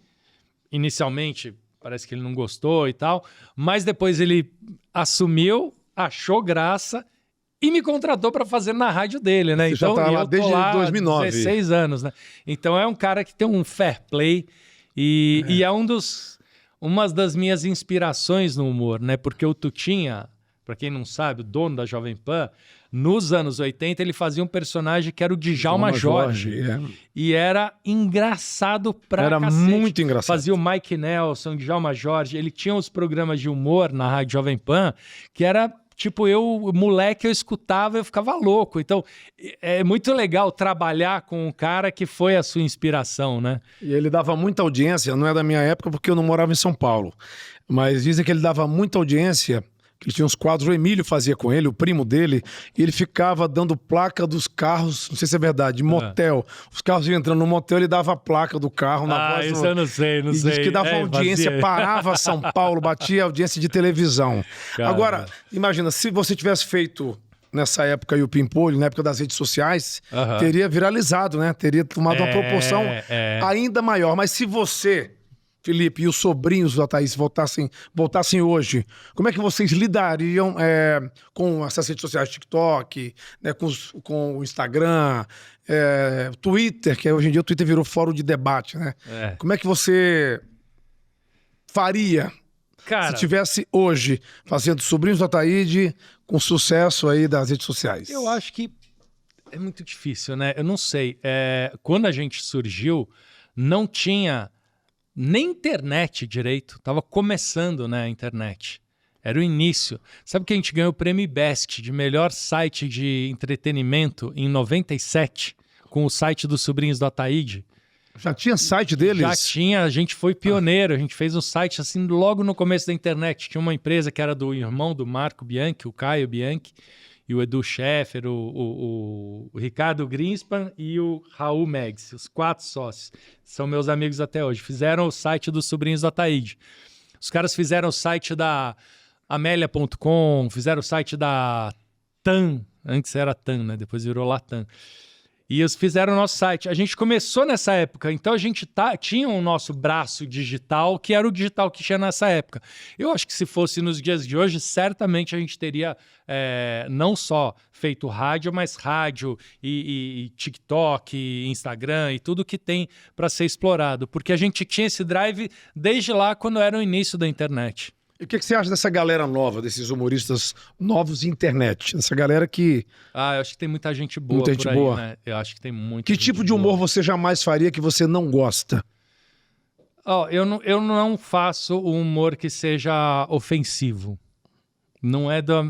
Inicialmente, parece que ele não gostou e tal. Mas depois ele assumiu, achou graça... E me contratou para fazer na rádio dele, né? Você então, já tá lá desde 2009. 16 anos, né? Então é um cara que tem um fair play e é uma das minhas inspirações no humor, né? Porque o Tutinha, para quem não sabe, o dono da Jovem Pan, nos anos 80 ele fazia um personagem que era o Djalma Jorge. E era engraçado pra cacete. Era muito engraçado. Fazia o Mike Nelson, o Djalma Jorge. Ele tinha os programas de humor na rádio Jovem Pan que era... Tipo, moleque, eu escutava e eu ficava louco. Então, é muito legal trabalhar com um cara que foi a sua inspiração, né? E ele dava muita audiência, não é da minha época porque eu não morava em São Paulo. Mas dizem que ele dava muita audiência, que tinha uns quadros, o Emílio fazia com ele, o primo dele, e ele ficava dando placa dos carros, não sei se é verdade, de motel. Os carros iam entrando no motel, ele dava a placa do carro na voz. Isso eu não sei. E diz que dava audiência, parava São Paulo, batia audiência de televisão. Caramba. Agora, imagina, se você tivesse feito nessa época aí o Pimpolho, na época das redes sociais, teria viralizado, né? Teria tomado uma proporção ainda maior. Mas se você... Felipe, e os sobrinhos da Thaís voltassem hoje, como é que vocês lidariam com essas redes sociais, TikTok, né, com o Instagram, Twitter, que hoje em dia o Twitter virou fórum de debate, né? Como é que você faria se tivesse hoje fazendo Sobrinhos da Ataíde com sucesso aí das redes sociais? Eu acho que é muito difícil, né? Eu não sei. Quando a gente surgiu, não tinha... nem internet direito, tava começando, né, a internet. Era o início. Sabe que a gente ganhou o prêmio Best de melhor site de entretenimento em 97, com o site dos Sobrinhos do Ataíde? Já tinha site deles? Já tinha, a gente foi pioneiro, a gente fez um site assim logo no começo da internet. Tinha uma empresa que era do irmão do Marco Bianchi, o Caio Bianchi, e o Edu Scheffer, o Ricardo Greenspan e o Raul Meggs, os 4 sócios. São meus amigos até hoje. Fizeram o site dos Sobrinhos da Ataíde. Os caras fizeram o site da Amélia.com, fizeram o site da TAM, antes era TAM, né? Depois virou Latam. E eles fizeram o nosso site. A gente começou nessa época, então a gente tinha o nosso braço digital, que era o digital que tinha nessa época. Eu acho que se fosse nos dias de hoje, certamente a gente teria não só feito rádio, mas rádio e TikTok, e Instagram e tudo que tem para ser explorado. Porque a gente tinha esse drive desde lá, quando era o início da internet. E o que você acha dessa galera nova, desses humoristas novos de internet? Essa galera que... eu acho que tem muita gente boa muita por gente aí, boa. né? Eu acho que tem muita Que gente tipo de humor você jamais faria que você não gosta? Eu não faço um humor que seja ofensivo. Não é do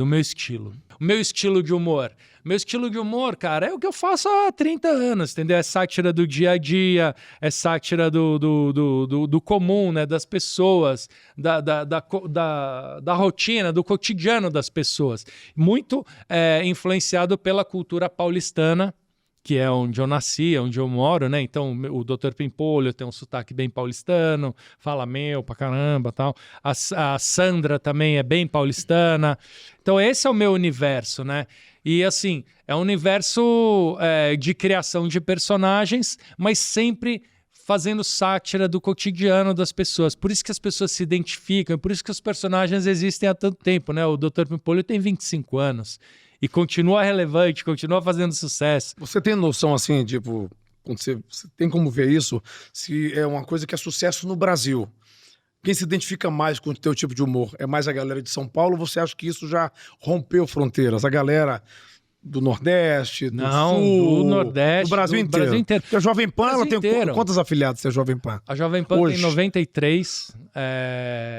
meu estilo. O meu estilo de humor. Meu estilo de humor, cara, é o que eu faço há 30 anos, entendeu? É sátira do dia a dia, é sátira do comum, né? Das pessoas, da rotina, do cotidiano das pessoas. Muito influenciado pela cultura paulistana, que é onde eu nasci, onde eu moro, né? Então, o Dr. Pimpolho tem um sotaque bem paulistano, fala meu pra caramba, tal. A Sandra também é bem paulistana. Então, esse é o meu universo, né? E, assim, é um universo de criação de personagens, mas sempre fazendo sátira do cotidiano das pessoas. Por isso que as pessoas se identificam, por isso que os personagens existem há tanto tempo, né? O Dr. Pimpolho tem 25 anos. E continua relevante, continua fazendo sucesso. Você tem noção, assim, tipo, quando você tem como ver isso, se é uma coisa que é sucesso no Brasil? Quem se identifica mais com o teu tipo de humor? É mais a galera de São Paulo ou você acha que isso já rompeu fronteiras? A galera do Nordeste, do Sul, do Nordeste, do Brasil inteiro. Porque a Jovem Pan, ela tem quantos afiliados tem a Jovem Pan? A Jovem Pan hoje tem 93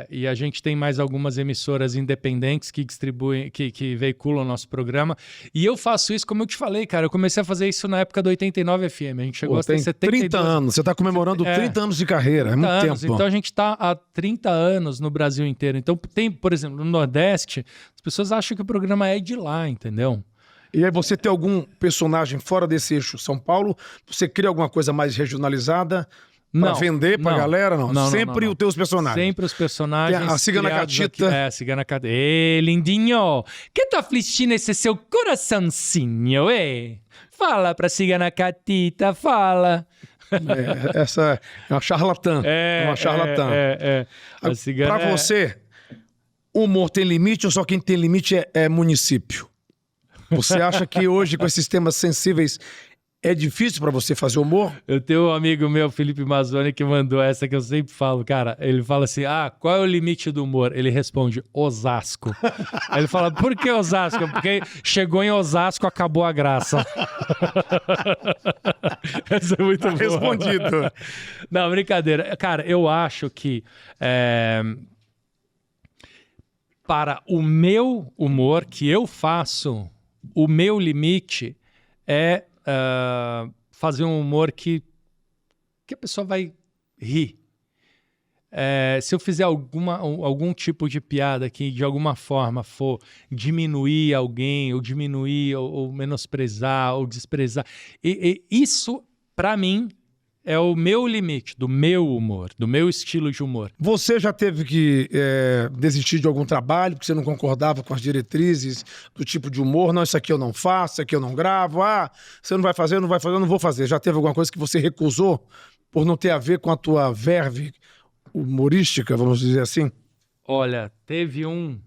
e a gente tem mais algumas emissoras independentes que distribuem, que veiculam o nosso programa. E eu faço isso, como eu te falei, cara, eu comecei a fazer isso na época do 89 FM. A gente chegou a ter 72... 30 anos, você está comemorando 30 anos de carreira, é muito tempo. Então a gente está há 30 anos no Brasil inteiro. Então tem, por exemplo, no Nordeste, as pessoas acham que o programa é de lá, entendeu? E aí você tem algum personagem fora desse eixo São Paulo? Você cria alguma coisa mais regionalizada para vender pra galera? Não. Sempre os teus personagens. Sempre os personagens. Tem a Cigana Catita. A Cigana Catita. Ê, lindinho! Que tá afligindo esse seu coraçãozinho, Fala pra Cigana Catita, fala. Essa é uma charlatã. Uma charlatã. Pra você, o humor tem limite ou só quem tem limite é município? Você acha que hoje, com esses temas sensíveis, é difícil pra você fazer humor? Eu tenho um amigo meu, Felipe Mazzoni, que mandou essa que eu sempre falo, cara. Ele fala assim, qual é o limite do humor? Ele responde, Osasco. Aí ele fala, por que Osasco? Porque chegou em Osasco, acabou a graça. Essa é muito boa. Respondido. Não, brincadeira. Cara, eu acho que... para o meu humor que eu faço... O meu limite é fazer um humor que a pessoa vai rir. Se eu fizer algum tipo de piada que de alguma forma for diminuir alguém, ou diminuir, ou menosprezar, ou desprezar, isso, para mim, é o meu limite, do meu humor, do meu estilo de humor. Você já teve que desistir de algum trabalho porque você não concordava com as diretrizes do tipo de humor? Não, isso aqui eu não faço, isso aqui eu não gravo. Você não vai fazer, eu não vou fazer. Já teve alguma coisa que você recusou por não ter a ver com a tua verve humorística, vamos dizer assim? Olha, teve um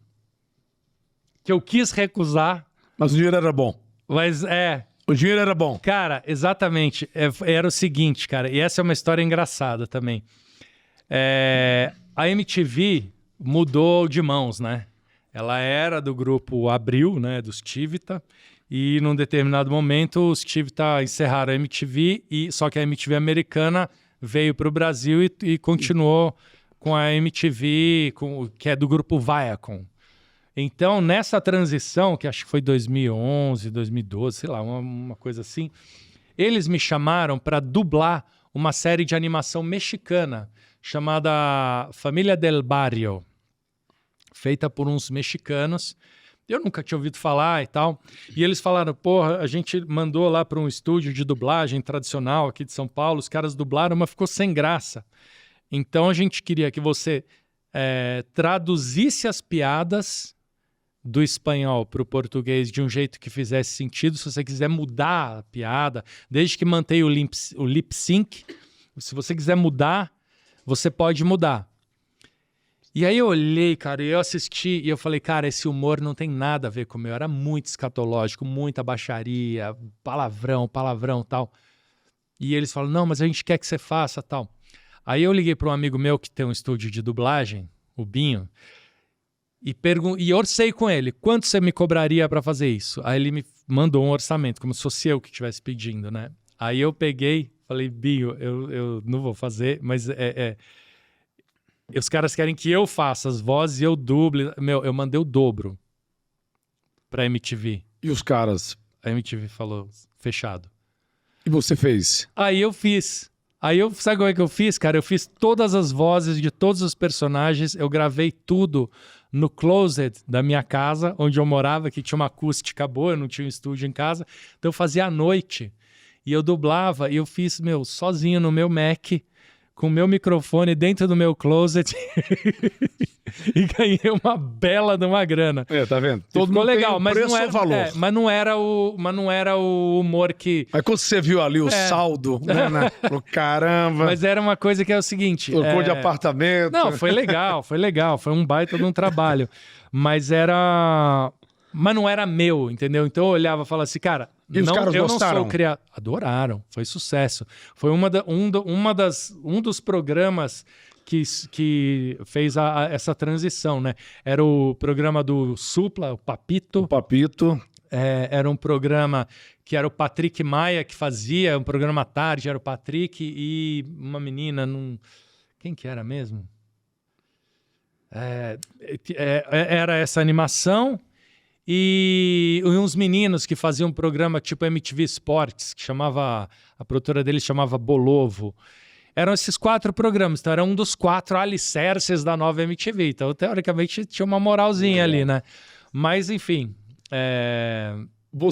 que eu quis recusar. Mas o dinheiro era bom. Mas o dinheiro era bom. Cara, exatamente. Era o seguinte, cara, e essa é uma história engraçada também. A MTV mudou de mãos, né? Ela era do grupo Abril, né, dos Tivita, e num determinado momento os Tivita encerraram a MTV, só que a MTV americana veio para o Brasil e continuou com a MTV, que é do grupo Viacom. Então, nessa transição, que acho que foi 2011, 2012, sei lá, uma coisa assim, eles me chamaram para dublar uma série de animação mexicana chamada Família del Barrio. feita por uns mexicanos. Eu nunca tinha ouvido falar e tal. E eles falaram, porra, a gente mandou lá para um estúdio de dublagem tradicional aqui de São Paulo, os caras dublaram, mas ficou sem graça. Então a gente queria que você traduzisse as piadas do espanhol para o português de um jeito que fizesse sentido. Se você quiser mudar a piada, desde que mantenha o lip sync, se você quiser mudar, você pode mudar. E aí eu olhei, cara, e eu assisti e eu falei, cara, esse humor não tem nada a ver com o meu. Era muito escatológico, muita baixaria, palavrão, tal. E eles falaram, não, mas a gente quer que você faça, tal. Aí eu liguei para um amigo meu que tem um estúdio de dublagem, o Binho, e orcei com ele, quanto você me cobraria para fazer isso? Aí ele me mandou um orçamento, como se fosse eu que estivesse pedindo, né? Aí eu peguei, falei, Binho, eu não vou fazer, mas os caras querem que eu faça as vozes e eu duble. Meu, eu mandei o dobro pra MTV. E os caras? A MTV falou, fechado. E você fez? Aí eu fiz. Sabe como é que eu fiz, cara? Eu fiz todas as vozes de todos os personagens, eu gravei tudo no closet da minha casa, onde eu morava, que tinha uma acústica boa, eu não tinha um estúdio em casa. Então eu fazia à noite e eu dublava e eu fiz, sozinho no meu Mac, com o meu microfone dentro do meu closet e ganhei uma bela de uma grana. Tá vendo? Ficou legal, mas preço não era ou valor. Mas não era o humor que... Aí quando você viu ali o saldo, né? Falou, caramba. Mas era uma coisa que é o seguinte... Trocou de apartamento. Não, foi legal. Foi um baita de um trabalho. Mas não era meu, entendeu? Então eu olhava e falava assim, cara... E os caras gostaram? Não sou criado. Adoraram, foi sucesso. Foi um dos programas que fez essa transição, né? Era o programa do Supla, o Papito. O Papito. Era um programa que era o Patrick Maia que fazia, um programa à tarde, era o Patrick e uma menina, quem que era mesmo? Era essa animação. E uns meninos que faziam um programa tipo MTV Sports, que a produtora deles chamava Bolovo. Eram esses 4 programas, então era um dos 4 alicerces da nova MTV. Então, teoricamente, tinha uma moralzinha ali, né? Mas, enfim,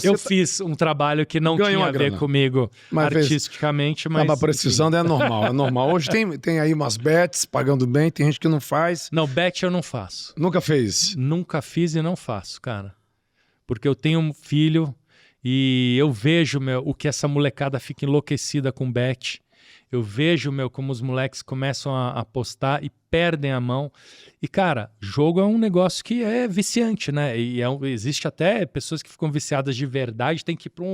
eu fiz um trabalho que não tinha a ver comigo artisticamente, mas... Tava precisando, é normal, é normal. Hoje tem aí umas bets pagando bem, tem gente que não faz. Não, bet eu não faço. Nunca fez? Nunca fiz e não faço, cara. Porque eu tenho um filho e eu vejo, o que essa molecada fica enlouquecida com bet. Eu vejo, como os moleques começam a apostar e perdem a mão. E, cara, jogo é um negócio que é viciante, né? E existe até pessoas que ficam viciadas de verdade, tem que ir para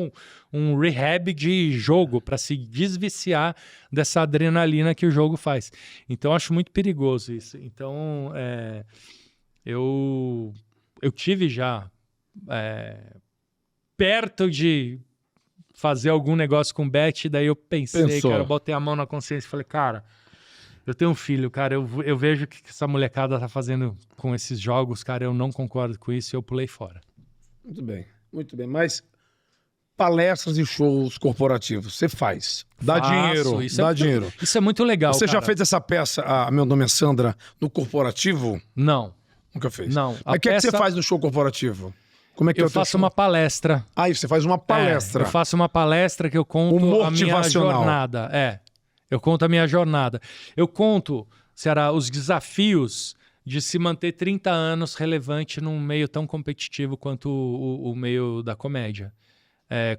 um rehab de jogo para se desviciar dessa adrenalina que o jogo faz. Então, eu acho muito perigoso isso. Então, eu tive já perto de fazer algum negócio com bet, daí eu pensei, cara, eu botei a mão na consciência e falei, cara, eu tenho um filho, cara, eu vejo o que essa molecada tá fazendo com esses jogos, cara, eu não concordo com isso e eu pulei fora. Muito bem, mas palestras e shows corporativos, você faz, dá dinheiro. Isso é muito legal, Você cara. já fez essa peça, Meu Nome é Sandra, no corporativo? Não. Nunca fez? Não. Mas o que você faz no show corporativo? Como é que eu faço uma palestra. Você faz uma palestra. Eu faço uma palestra que eu conto a minha jornada. Eu conto a minha jornada. Eu conto, Ceará, os desafios de se manter 30 anos relevante num meio tão competitivo quanto o meio da comédia.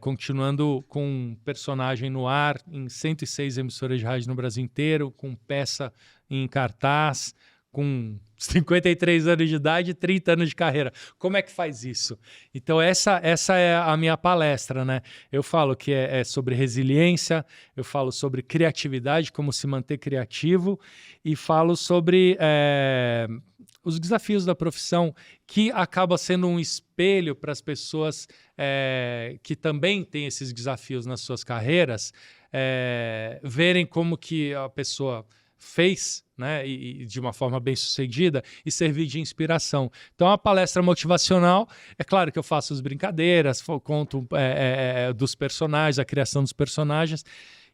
Continuando com um personagem no ar em 106 emissoras de rádio no Brasil inteiro, com peça em cartaz, com 53 anos de idade e 30 anos de carreira. Como é que faz isso? Então, essa é a minha palestra, né? Eu falo que é sobre resiliência, eu falo sobre criatividade, como se manter criativo, e falo sobre os desafios da profissão, que acaba sendo um espelho para as pessoas que também têm esses desafios nas suas carreiras, verem como que a pessoa fez, né, e de uma forma bem sucedida, e servir de inspiração. Então, é uma palestra motivacional. É claro que eu faço as brincadeiras, conto dos personagens, a criação dos personagens,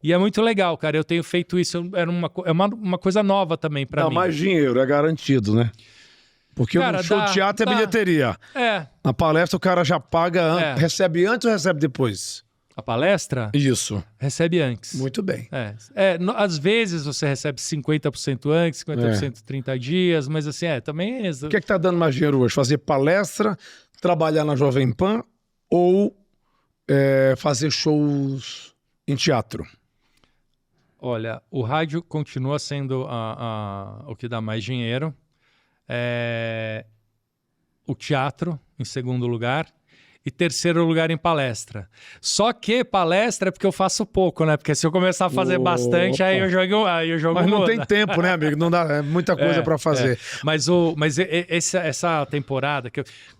e é muito legal, cara. Eu tenho feito isso, é uma coisa nova também para mim. Dá mais dinheiro, é garantido, né? Porque Cara, no show de teatro é bilheteria. É. Na palestra o cara já paga, recebe antes ou recebe depois? A palestra? Isso. Recebe antes. Muito bem. Às vezes você recebe 50% antes, 50% 30 dias, mas assim, também... O que tá dando mais dinheiro hoje? Fazer palestra, trabalhar na Jovem Pan ou fazer shows em teatro? Olha, o rádio continua sendo o que dá mais dinheiro. O teatro, em segundo lugar. E terceiro lugar em palestra. Só que palestra é porque eu faço pouco, né? Porque se eu começar a fazer bastante, aí eu jogo Mas não muda. tem tempo, né, amigo? Não dá, é muita coisa pra fazer. Mas essa temporada...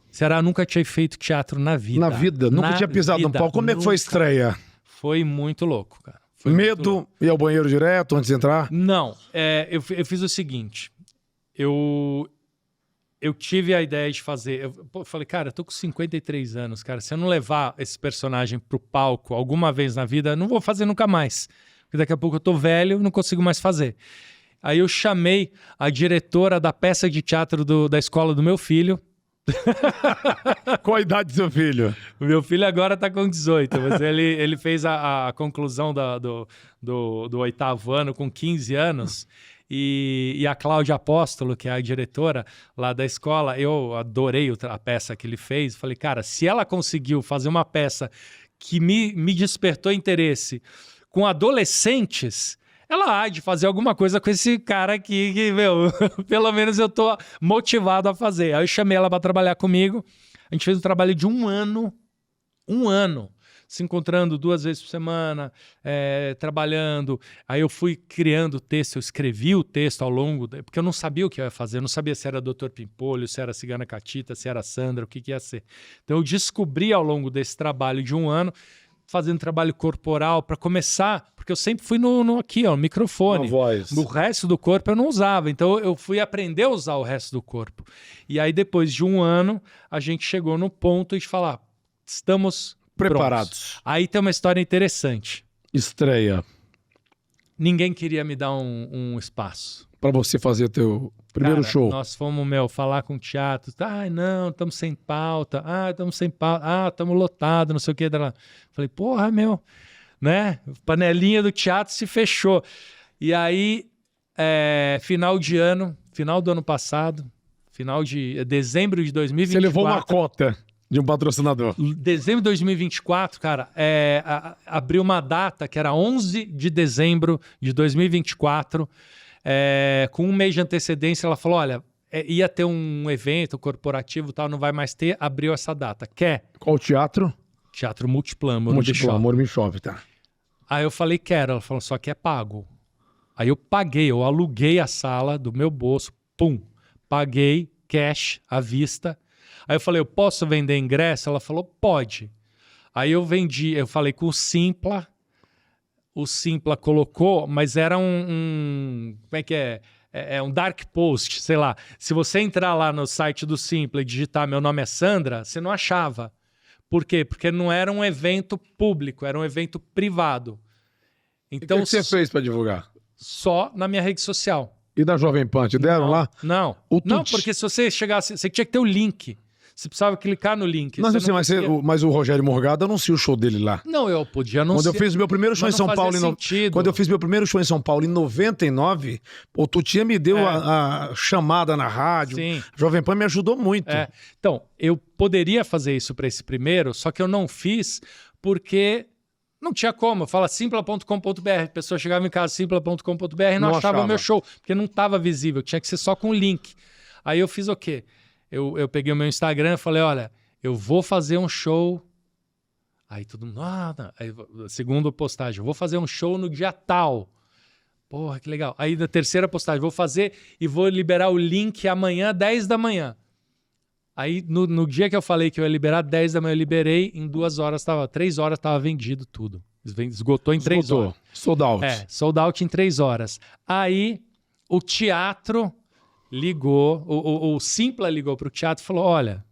Ceará nunca tinha feito teatro na vida. Na vida? Nunca tinha pisado no palco. Como é que foi a estreia? Foi muito louco, cara. Medo? Ir ao banheiro direto antes de entrar? Não. Eu fiz o seguinte. Eu tive a ideia de fazer... Eu falei, cara, eu tô com 53 anos, cara. Se eu não levar esse personagem pro palco alguma vez na vida, eu não vou fazer nunca mais. Porque daqui a pouco eu tô velho e não consigo mais fazer. Aí eu chamei a diretora da peça de teatro da escola do meu filho. Qual a idade do seu filho? O meu filho agora tá com 18, mas ele fez a conclusão do 8º ano com 15 anos. E a Cláudia Apóstolo, que é a diretora lá da escola, eu adorei a peça que ele fez. Falei, cara, se ela conseguiu fazer uma peça que me despertou interesse com adolescentes, ela há de fazer alguma coisa com esse cara aqui que, meu, pelo menos eu tô motivado a fazer. Aí eu chamei ela para trabalhar comigo. A gente fez um trabalho de um ano, se encontrando 2 vezes por semana, trabalhando. Aí eu fui criando o texto, eu escrevi o texto ao longo, porque eu não sabia o que eu ia fazer, eu não sabia se era Dr. Pimpolho, se era Cigana Catita, se era Sandra, o que ia ser. Então eu descobri ao longo desse trabalho de um ano, fazendo trabalho corporal para começar, porque eu sempre fui no microfone. Na voz. O resto do corpo eu não usava, então eu fui aprender a usar o resto do corpo. E aí depois de um ano, a gente chegou no ponto de falar, estamos preparados. Prontos. Aí tem uma história interessante. Estreia. Ninguém queria me dar um espaço. Para você fazer teu primeiro show. Nós fomos, falar com o teatro. Não, estamos sem pauta. Estamos sem pauta. Estamos lotados, não sei o que. Falei, porra, né? Panelinha do teatro se fechou. E aí, final do ano passado, final de dezembro de 2024. Você levou uma cota de um patrocinador. Dezembro de 2024, cara, abriu uma data que era 11 de dezembro de 2024, com um mês de antecedência, ela falou, olha, ia ter um evento corporativo e tal, não vai mais ter, abriu essa data. Quer? Qual teatro? Teatro Multiplan, Morumbi Shopping, tá. Aí eu falei, quero. Ela falou, só que é pago. Aí eu paguei, eu aluguei a sala do meu bolso, paguei, cash, à vista. Aí eu falei, eu posso vender ingresso? Ela falou, pode. Aí eu vendi, eu falei com o Simpla colocou, mas era como é que é? É um dark post, sei lá. Se você entrar lá no site do Simpla e digitar meu nome é Sandra, você não achava. Por quê? Porque não era um evento público, era um evento privado. Então, o que você fez para divulgar? Só na minha rede social. E da Jovem Pan, te deram lá? Não, porque se você chegasse, você tinha que ter o link. Você precisava clicar no link. Não, assim, mas o Rogério Morgado anuncia o show dele lá. Não, eu podia anunciar. Quando eu fiz meu primeiro show em São Paulo, quando eu fiz meu primeiro show em São Paulo em 99, o Tutinha me deu a chamada na rádio. Sim. A Jovem Pan me ajudou muito. Então, eu poderia fazer isso para esse primeiro, só que eu não fiz porque não tinha como. Fala simpla.com.br, a pessoa chegava em casa simpla.com.br e não achava o meu show, porque não estava visível, tinha que ser só com o link. Aí eu fiz o quê? Eu peguei o meu Instagram e falei, olha, eu vou fazer um show. Aí todo mundo, aí, segunda postagem, eu vou fazer um show no dia tal. Porra, que legal. Aí na terceira postagem, vou fazer e vou liberar o link amanhã, 10 da manhã. Aí no dia que eu falei que eu ia liberar, 10 da manhã eu liberei, em 3 horas estava vendido tudo. Esgotou em 3 horas. Sold out. Sold out em 3 horas. Aí o teatro ligou, o Simpla ligou para o teatro e falou, olha,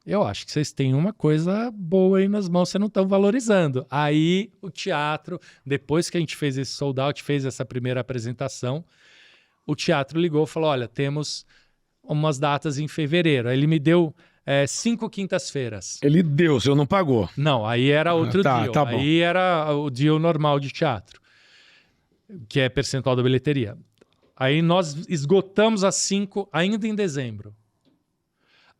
eu acho que vocês têm uma coisa boa aí nas mãos, vocês não estão valorizando. Aí o teatro, depois que a gente fez esse sold out, fez essa primeira apresentação, o teatro ligou e falou, olha, temos umas datas em fevereiro. Aí ele me deu 5 quintas-feiras. Ele deu, o senhor não pagou. Não, aí era outro deal. Tá bom. Aí era o deal normal de teatro, que é percentual da bilheteria. Aí nós esgotamos as 5 ainda em dezembro.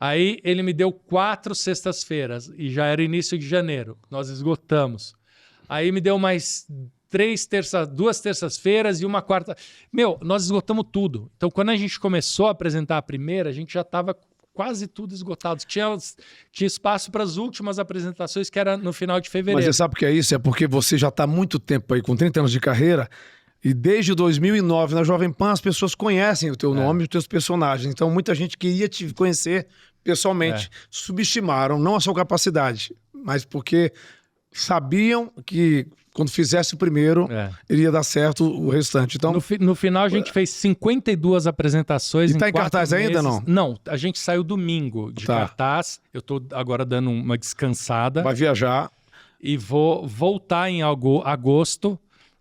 Aí ele me deu 4 sextas-feiras e já era início de janeiro. Nós esgotamos. Aí me deu mais 2 terças-feiras e uma quarta. Meu, nós esgotamos tudo. Então, quando a gente começou a apresentar a primeira, a gente já estava quase tudo esgotado. Tinha espaço para as últimas apresentações, que era no final de fevereiro. Mas você sabe o que é isso? É porque você já está há muito tempo aí, com 30 anos de carreira, e desde 2009 na Jovem Pan as pessoas conhecem o teu nome e os teus personagens. Então, muita gente queria te conhecer pessoalmente. Subestimaram, não a sua capacidade, mas porque sabiam que quando fizesse o primeiro, iria dar certo o restante. Então, no final, a gente fez 52 apresentações. E tá em cartaz ainda, não? Não, a gente saiu domingo de cartaz. Eu tô agora dando uma descansada. Vai viajar. E vou voltar em agosto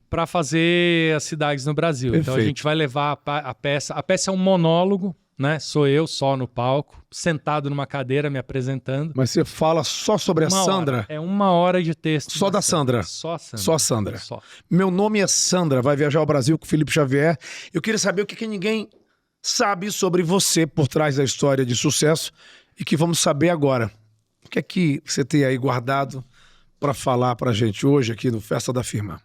para fazer as cidades no Brasil. Perfeito. Então a gente vai levar a peça. A peça é um monólogo, né? Sou eu só no palco, sentado numa cadeira me apresentando. Mas você fala só sobre a Sandra? É 1 hora de texto. Só da Sandra? Só a Sandra. Só a Sandra. Só. Meu nome é Sandra, vai viajar ao Brasil com o Felipe Xavier. Eu queria saber o que ninguém sabe sobre você por trás da história de sucesso e que vamos saber agora. O que é que você tem aí guardado para falar pra gente hoje aqui no Festa da Firma?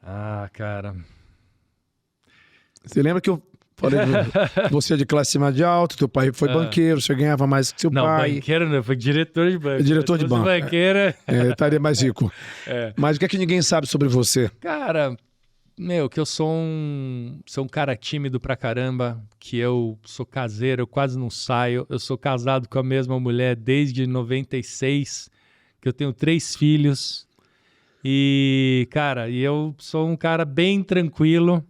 Ah, cara. Você lembra que eu falei que você é de classe média alta, teu pai foi banqueiro, você ganhava mais que seu pai. Não, banqueiro não, foi diretor de banco. Diretor de banco. Banqueira. Estaria mais rico. Mas o que é que ninguém sabe sobre você? Cara, que eu sou um cara tímido pra caramba, que eu sou caseiro, eu quase não saio. Eu sou casado com a mesma mulher desde 96, que eu tenho 3 filhos. E, cara, eu sou um cara bem tranquilo.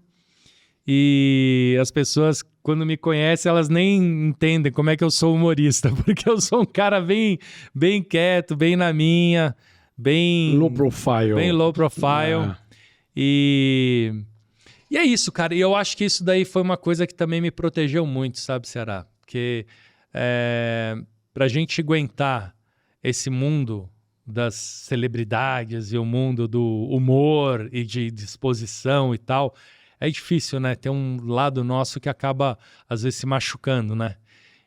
E as pessoas, quando me conhecem, elas nem entendem como é que eu sou humorista, porque eu sou um cara bem quieto, bem na minha, bem low profile. Bem low profile. E é isso, cara. E eu acho que isso daí foi uma coisa que também me protegeu muito, sabe, Ceará? Porque pra gente aguentar esse mundo das celebridades e o mundo do humor e de disposição e tal, é difícil, né? Tem um lado nosso que acaba, às vezes, se machucando, né?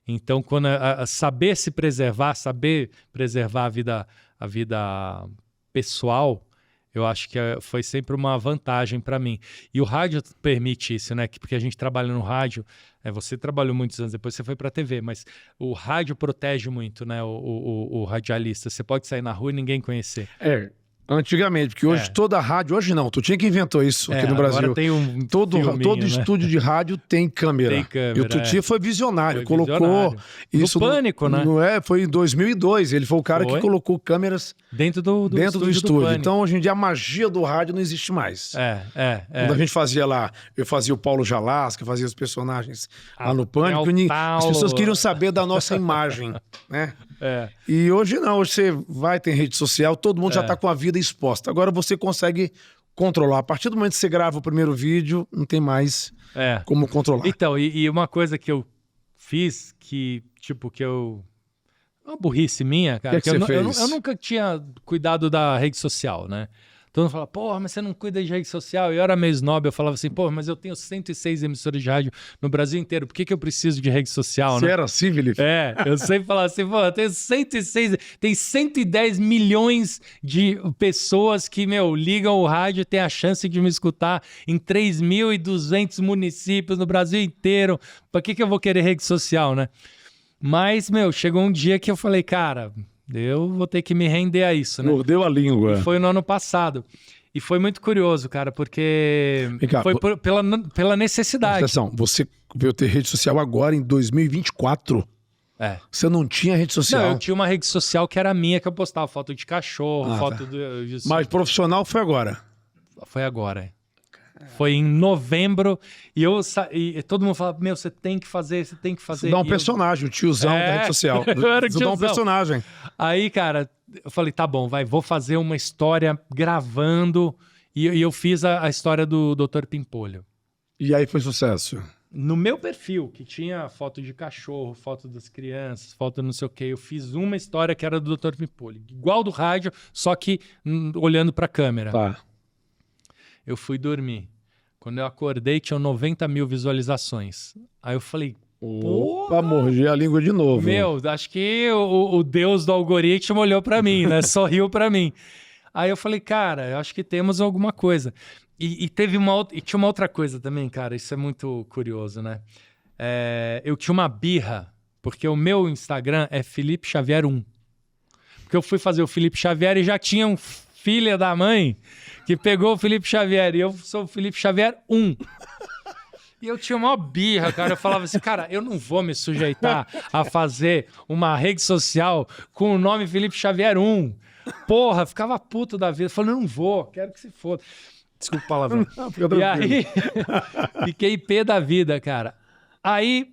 Então, quando saber se preservar, saber preservar a vida pessoal, eu acho que foi sempre uma vantagem para mim. E o rádio permite isso, né? Porque a gente trabalha no rádio. Você trabalhou muitos anos, depois você foi para a TV, mas o rádio protege muito, né? O radialista. Você pode sair na rua e ninguém conhecer. Antigamente, porque hoje toda rádio, hoje não, tu tinha que inventou isso aqui no Brasil. Agora tem todo né? estúdio de rádio tem câmera. Tem câmera, e o Tuti foi visionário, colocou visionário. isso no Pânico, né? Foi em 2002, ele foi o cara que colocou câmeras dentro do estúdio. Então, hoje em dia, a magia do rádio não existe mais. Quando a gente fazia lá, eu fazia o Paulo Jalasca, fazia os personagens lá no Pânico, as pessoas queriam saber da nossa imagem, né? E hoje não, hoje você vai, tem rede social, todo mundo já está com a vida exposta. Agora você consegue controlar. A partir do momento que você grava o primeiro vídeo, não tem mais como controlar. Então, e uma coisa que eu fiz, que eu... Uma burrice minha, cara. Que você fez? Eu nunca tinha cuidado da rede social, né? Todo mundo fala, porra, mas você não cuida de rede social? E eu era meio snob, eu falava assim, porra, mas eu tenho 106 emissoras de rádio no Brasil inteiro, por que eu preciso de rede social, Você né? era assim, Felipe? Eu sempre falava assim, pô, eu tenho 106, tem 110 milhões de pessoas que, ligam o rádio e têm a chance de me escutar em 3.200 municípios no Brasil inteiro. Pra que eu vou querer rede social, né? Mas, chegou um dia que eu falei, cara... Eu vou ter que me render a isso, né? Mordeu a língua. E foi no ano passado. E foi muito curioso, cara, porque foi pela necessidade. Atenção, você veio ter rede social agora em 2024. Você não tinha rede social? Não, eu tinha uma rede social que era minha, que eu postava foto de cachorro, foto de... Mas profissional foi agora? Foi agora, Foi em novembro e todo mundo falava, você tem que fazer, você tem que fazer. Você dá um personagem, o tiozão da rede social. Você dá um personagem. Aí, cara, eu falei, tá bom, vou fazer uma história gravando e eu fiz a história do Dr. Pimpolho. E aí foi sucesso? no meu perfil, que tinha foto de cachorro, foto das crianças, foto não sei o quê, eu fiz uma história que era do Dr. Pipoli. Igual do rádio, só que olhando pra câmera. Tá. Eu fui dormir. Quando eu acordei, tinham 90 mil visualizações. Aí eu falei, Opa, mordi a língua de novo. meu, acho que o Deus do algoritmo olhou pra mim, né? Sorriu pra mim. Aí eu falei, cara, eu acho que temos alguma coisa. E tinha uma outra coisa também, cara, isso é muito curioso, né? Eu tinha uma birra, porque o meu Instagram é Felipe Xavier 1. Porque eu fui fazer o Felipe Xavier e já tinha um filho da mãe que pegou o Felipe Xavier, e eu sou o Felipe Xavier 1. E eu tinha uma birra, cara. Eu falava assim, cara, eu não vou me sujeitar a fazer uma rede social com o nome Felipe Xavier 1. Porra, ficava puto da vida. Falando, não vou, quero que se foda. Desculpa a palavra. E aí, fiquei pé da vida, cara. Aí,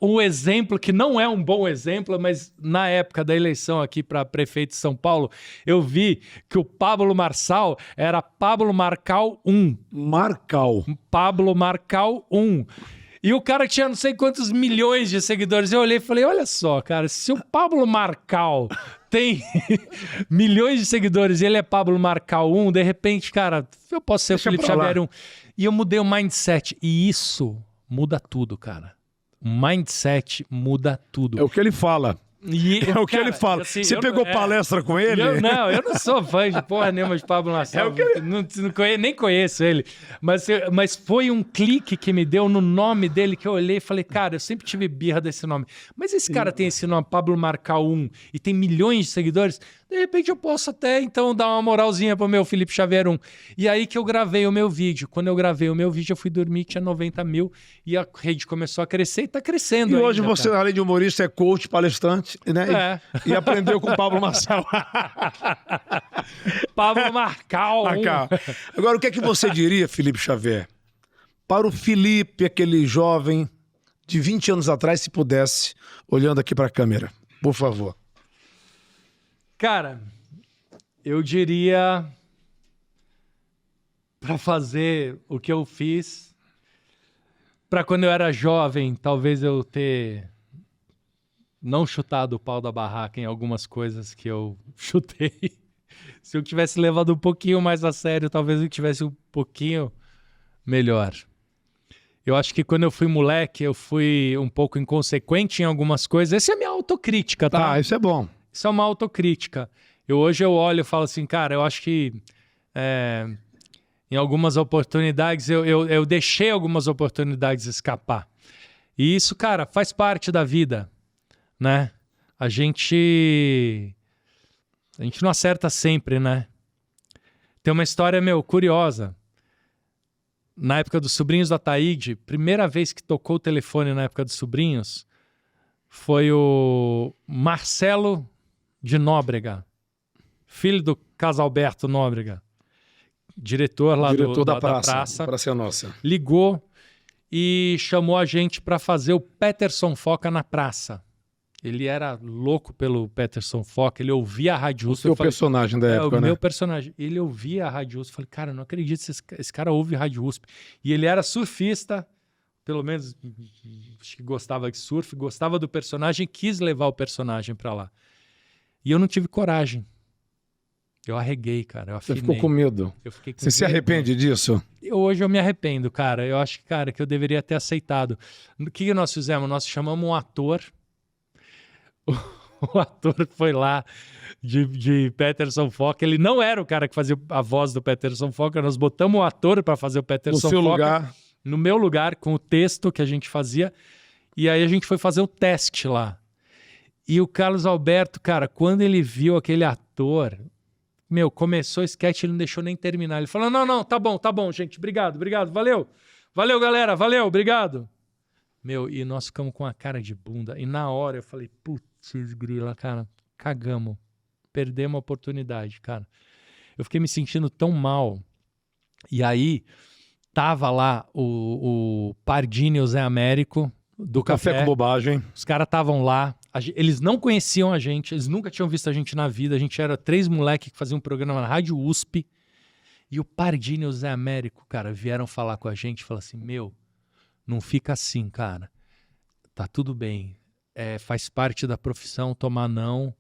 um exemplo que não é um bom exemplo, mas na época da eleição aqui para prefeito de São Paulo, eu vi que o Pablo Marçal era Pablo Marcal 1. Marcal. Pablo Marcal 1. E o cara tinha não sei quantos milhões de seguidores. Eu olhei e falei, olha só, cara, se o Pablo Marcal tem milhões de seguidores e ele é Pablo Marcal 1, de repente, cara, eu posso ser o Felipe Xavier 1. E eu mudei o mindset. E isso muda tudo, cara. O mindset muda tudo. É o que ele fala. É o que ele fala. Assim, você pegou palestra com ele? Eu não sou fã de porra nenhuma de Pablo Marçal. Nem conheço ele. Mas foi um clique que me deu no nome dele que eu olhei e falei, cara, eu sempre tive birra desse nome. Mas esse cara tem esse nome, Pablo Marcal 1, e tem milhões de seguidores, de repente eu posso até, então, dar uma moralzinha pro meu Felipe Xavier 1. E aí que eu gravei o meu vídeo. Quando eu gravei o meu vídeo, eu fui dormir, tinha 90 mil, e a rede começou a crescer e tá crescendo. E ainda, hoje você, cara. além de humorista, é coach, palestrante, né? E aprendeu com o Pablo Marçal. Pablo Marcal. Agora, o que é que você diria, Felipe Xavier, para o Felipe, aquele jovem de 20 anos atrás, se pudesse, olhando aqui para a câmera, por favor? Cara, eu diria para fazer o que eu fiz, para quando eu era jovem, talvez eu ter não chutado o pau da barraca em algumas coisas que eu chutei. Se eu tivesse levado um pouquinho mais a sério, talvez eu tivesse um pouquinho melhor. Eu acho que quando eu fui moleque, eu fui um pouco inconsequente em algumas coisas. Essa é a minha autocrítica, tá? Isso é bom. Isso é uma autocrítica. Hoje eu olho e falo assim, cara, eu acho que em algumas oportunidades, eu deixei algumas oportunidades escapar. E isso, cara, faz parte da vida, né? A gente não acerta sempre, né? Tem uma história, curiosa. Na época dos Sobrinhos da Ataíde, primeira vez que tocou o telefone na época dos Sobrinhos, foi o Marcelo de Nóbrega, filho do Casalberto Nóbrega, diretor lá da Praça. Praça Nossa. Ligou e chamou a gente para fazer o Peterson Foca na praça. Ele era louco pelo Peterson Foca, ele ouvia a Rádio USP. O seu personagem da época, o né? meu personagem. Ele ouvia a Rádio USP. Eu falei, cara, não acredito que esse cara ouve Rádio USP. E ele era surfista, pelo menos acho que gostava de surf, gostava do personagem, quis levar o personagem para lá. E eu não tive coragem. Eu arreguei, cara. Eu afinei. Você ficou com medo. Eu fiquei com Você se arrepende disso? Hoje eu me arrependo, cara. Eu acho que, cara, que eu deveria ter aceitado. O que nós fizemos? Nós chamamos um ator. O ator foi lá de Peterson Foca. Ele não era o cara que fazia a voz do Peterson Foca. Nós botamos o ator para fazer o Peterson Foca. No seu lugar? No meu lugar, com o texto que a gente fazia. E aí a gente foi fazer o teste lá. E o Carlos Alberto, cara, quando ele viu aquele ator, começou o sketch, ele não deixou nem terminar. Ele falou, não, tá bom, gente, obrigado, valeu, galera, valeu, obrigado. E nós ficamos com a cara de bunda. E na hora eu falei, putz, grila, cara, cagamos, perdemos a oportunidade, cara. Eu fiquei me sentindo tão mal. E aí, tava lá o Pardini e o Zé Américo, do Café com Bobagem. Os caras estavam lá, eles não conheciam a gente, eles nunca tinham visto a gente na vida. A gente era 3 moleques que faziam um programa na Rádio USP. E o Pardini e o Zé Américo, cara, vieram falar com a gente, falaram assim, não fica assim, cara. Tá tudo bem. Faz parte da profissão tomar não.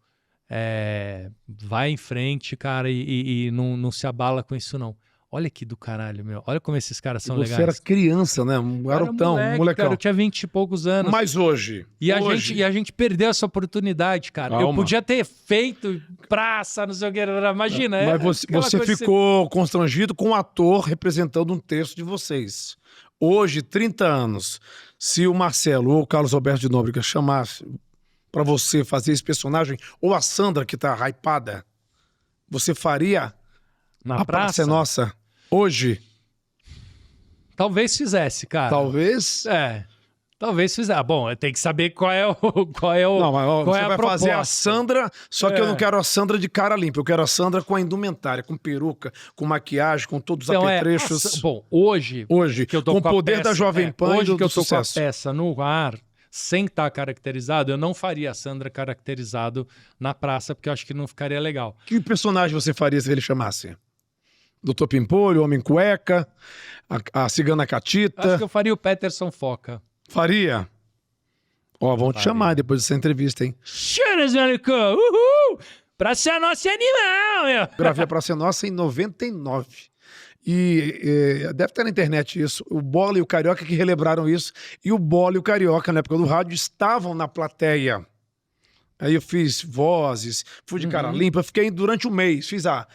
Vai em frente, cara, e não se abala com isso, não. Olha que do caralho, meu. Olha como esses caras são legais. Você era criança, né? Um garotão, um molecão. Cara, eu tinha 20 e poucos anos. Mas hoje... E a gente perdeu essa oportunidade, cara. Calma. Eu podia ter feito praça, não sei o que, imagina. Mas você ficou constrangido com um ator representando um texto de vocês. Hoje, 30 anos, se o Marcelo ou o Carlos Alberto de Nóbrega chamasse pra você fazer esse personagem, ou a Sandra, que tá hypada, você faria Na A Praça é Nossa hoje? Talvez fizesse, cara. Talvez? Talvez fizesse. Bom, tem que saber qual é o Não, mas qual você é a vai fazer a proposta. Sandra, só que eu não quero a Sandra de cara limpa, eu quero a Sandra com a indumentária, com peruca, com maquiagem, com todos os apetrechos. Bom, hoje que eu tô com com o poder da Jovem Pan hoje e que eu do tô sucesso. com a peça no ar, sem estar caracterizado, eu não faria a Sandra caracterizado na praça, porque eu acho que não ficaria legal. Que personagem você faria se ele chamasse? Doutor Pimpolho, Homem Cueca, a Cigana Catita? Acho que eu faria o Peterson Foca. Faria? Ó, vão te chamar depois dessa entrevista, hein? Cheiras, Malicão! Uhul! Praça Nossa é animal, meu! Gravei a Praça é Nossa em 99. E deve estar na internet isso. O Bola e o Carioca que relembraram isso. E o Bola e o Carioca, na época do rádio, estavam na plateia. Aí eu fiz vozes, fui de cara limpa, fiquei durante um mês, fiz a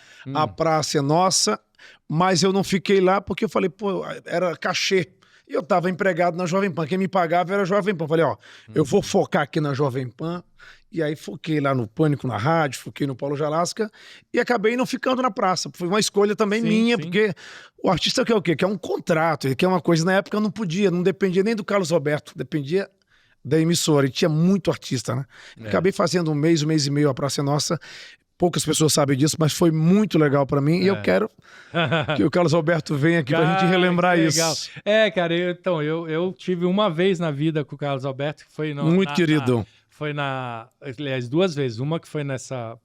Praça é Nossa, mas eu não fiquei lá porque eu falei, pô, era cachê. E eu tava empregado na Jovem Pan, quem me pagava era a Jovem Pan. Falei, ó, eu vou focar aqui na Jovem Pan, e aí foquei lá no Pânico na rádio, foquei no Paulo Jalasca, e acabei não ficando na praça. Foi uma escolha também minha, porque o artista quer o quê? Quer um contrato, ele quer uma coisa, na época eu não podia, não dependia nem do Carlos Alberto, dependia da emissora, e tinha muito artista, né? Acabei fazendo um mês e meio a Praça é Nossa, poucas pessoas sabem disso, mas foi muito legal pra mim, e eu quero que o Carlos Alberto venha aqui pra gente relembrar isso. Cara, eu tive uma vez na vida com o Carlos Alberto, que foi... Muito querido. Aliás, 2 vezes. Uma que foi nessa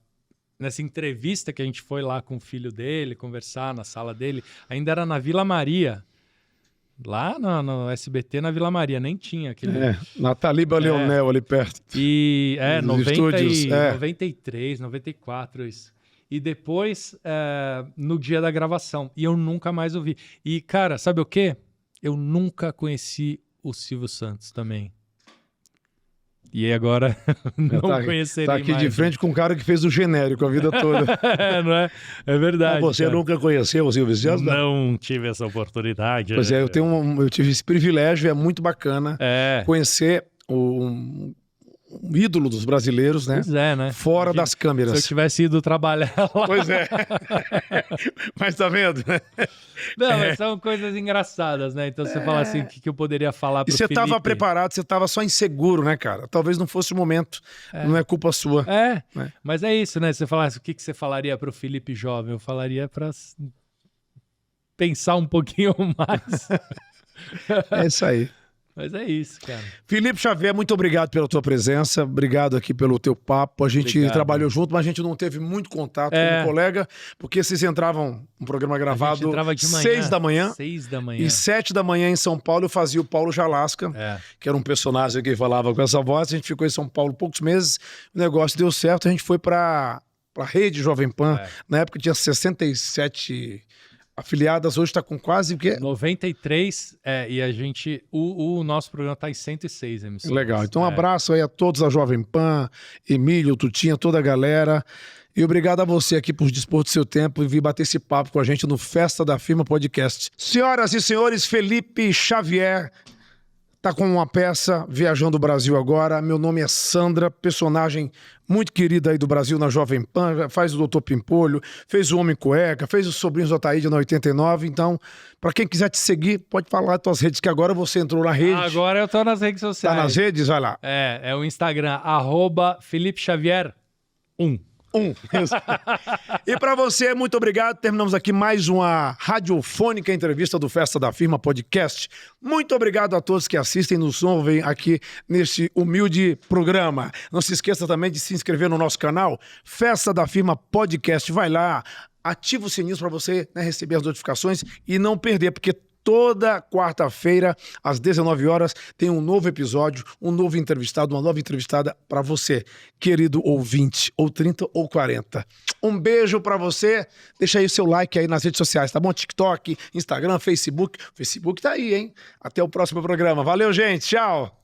entrevista que a gente foi lá com o filho dele, conversar na sala dele, ainda era na Vila Maria. Lá no SBT, na Vila Maria, nem tinha aquele... na Taliba Leonel, ali perto. E 93, 90 94, isso. E depois, no dia da gravação. E eu nunca mais ouvi. E, cara, sabe o quê? Eu nunca conheci o Silvio Santos também. E agora não conhecerei mais. Tá aqui mais, de frente com um cara que fez o genérico a vida toda. Não é? É verdade. Mas você cara. nunca conheceu o Silvio Santos? Não tive essa oportunidade. Pois eu tive esse privilégio, é muito bacana conhecer um ídolo dos brasileiros, né? Pois né? Fora das câmeras. Se eu tivesse ido trabalhar lá. Pois é. Mas tá vendo? Não, mas são coisas engraçadas, né? Então você fala assim, o que eu poderia falar pro Felipe? E você tava preparado, você tava só inseguro, né, cara? Talvez não fosse o momento, não é culpa sua. Mas é isso, né? Você fala assim, o que você falaria pro Felipe jovem? Eu falaria pra pensar um pouquinho mais. É isso aí. Mas é isso, cara. Felipe Xavier, muito obrigado pela tua presença, obrigado aqui pelo teu papo. A gente trabalhou junto, mas a gente não teve muito contato como colega, porque vocês entravam um programa gravado de manhã, 6 da manhã. 6 da manhã. E 7 da manhã em São Paulo eu fazia o Paulo Jalasca, que era um personagem que falava com essa voz. A gente ficou em São Paulo poucos meses, o negócio deu certo, a gente foi pra rede Jovem Pan. Na época tinha 67 afiliadas, hoje está com quase o quê? 93, e a gente, o nosso programa está em 106 emissoras. Legal, então um abraço aí a todos da Jovem Pan, Emílio, Tutinha, toda a galera, e obrigado a você aqui por dispor do seu tempo e vir bater esse papo com a gente no Festa da Firma Podcast. Senhoras e senhores, Felipe Xavier tá com uma peça viajando o Brasil agora. Meu nome é Sandra, personagem muito querida aí do Brasil na Jovem Pan, faz o Doutor Pimpolho, fez o Homem Cueca, fez os Sobrinhos do Ataíde na 89. Então, para quem quiser te seguir, pode falar as tuas redes, que agora você entrou na rede. Agora eu tô nas redes sociais. Tá nas redes? Vai lá. É o Instagram, @Felipe Xavier 1. E para você, muito obrigado. Terminamos aqui mais uma radiofônica entrevista do Festa da Firma Podcast. Muito obrigado a todos que assistem e nos ouvem aqui neste humilde programa. Não se esqueça também de se inscrever no nosso canal Festa da Firma Podcast. Vai lá, ativa o sininho para você receber as notificações e não perder, porque toda quarta-feira, às 19 horas, tem um novo episódio, um novo entrevistado, uma nova entrevistada para você, querido ouvinte, ou 30 ou 40. Um beijo para você. Deixa aí o seu like aí nas redes sociais, tá bom? TikTok, Instagram, Facebook. Facebook tá aí, hein? Até o próximo programa. Valeu, gente. Tchau.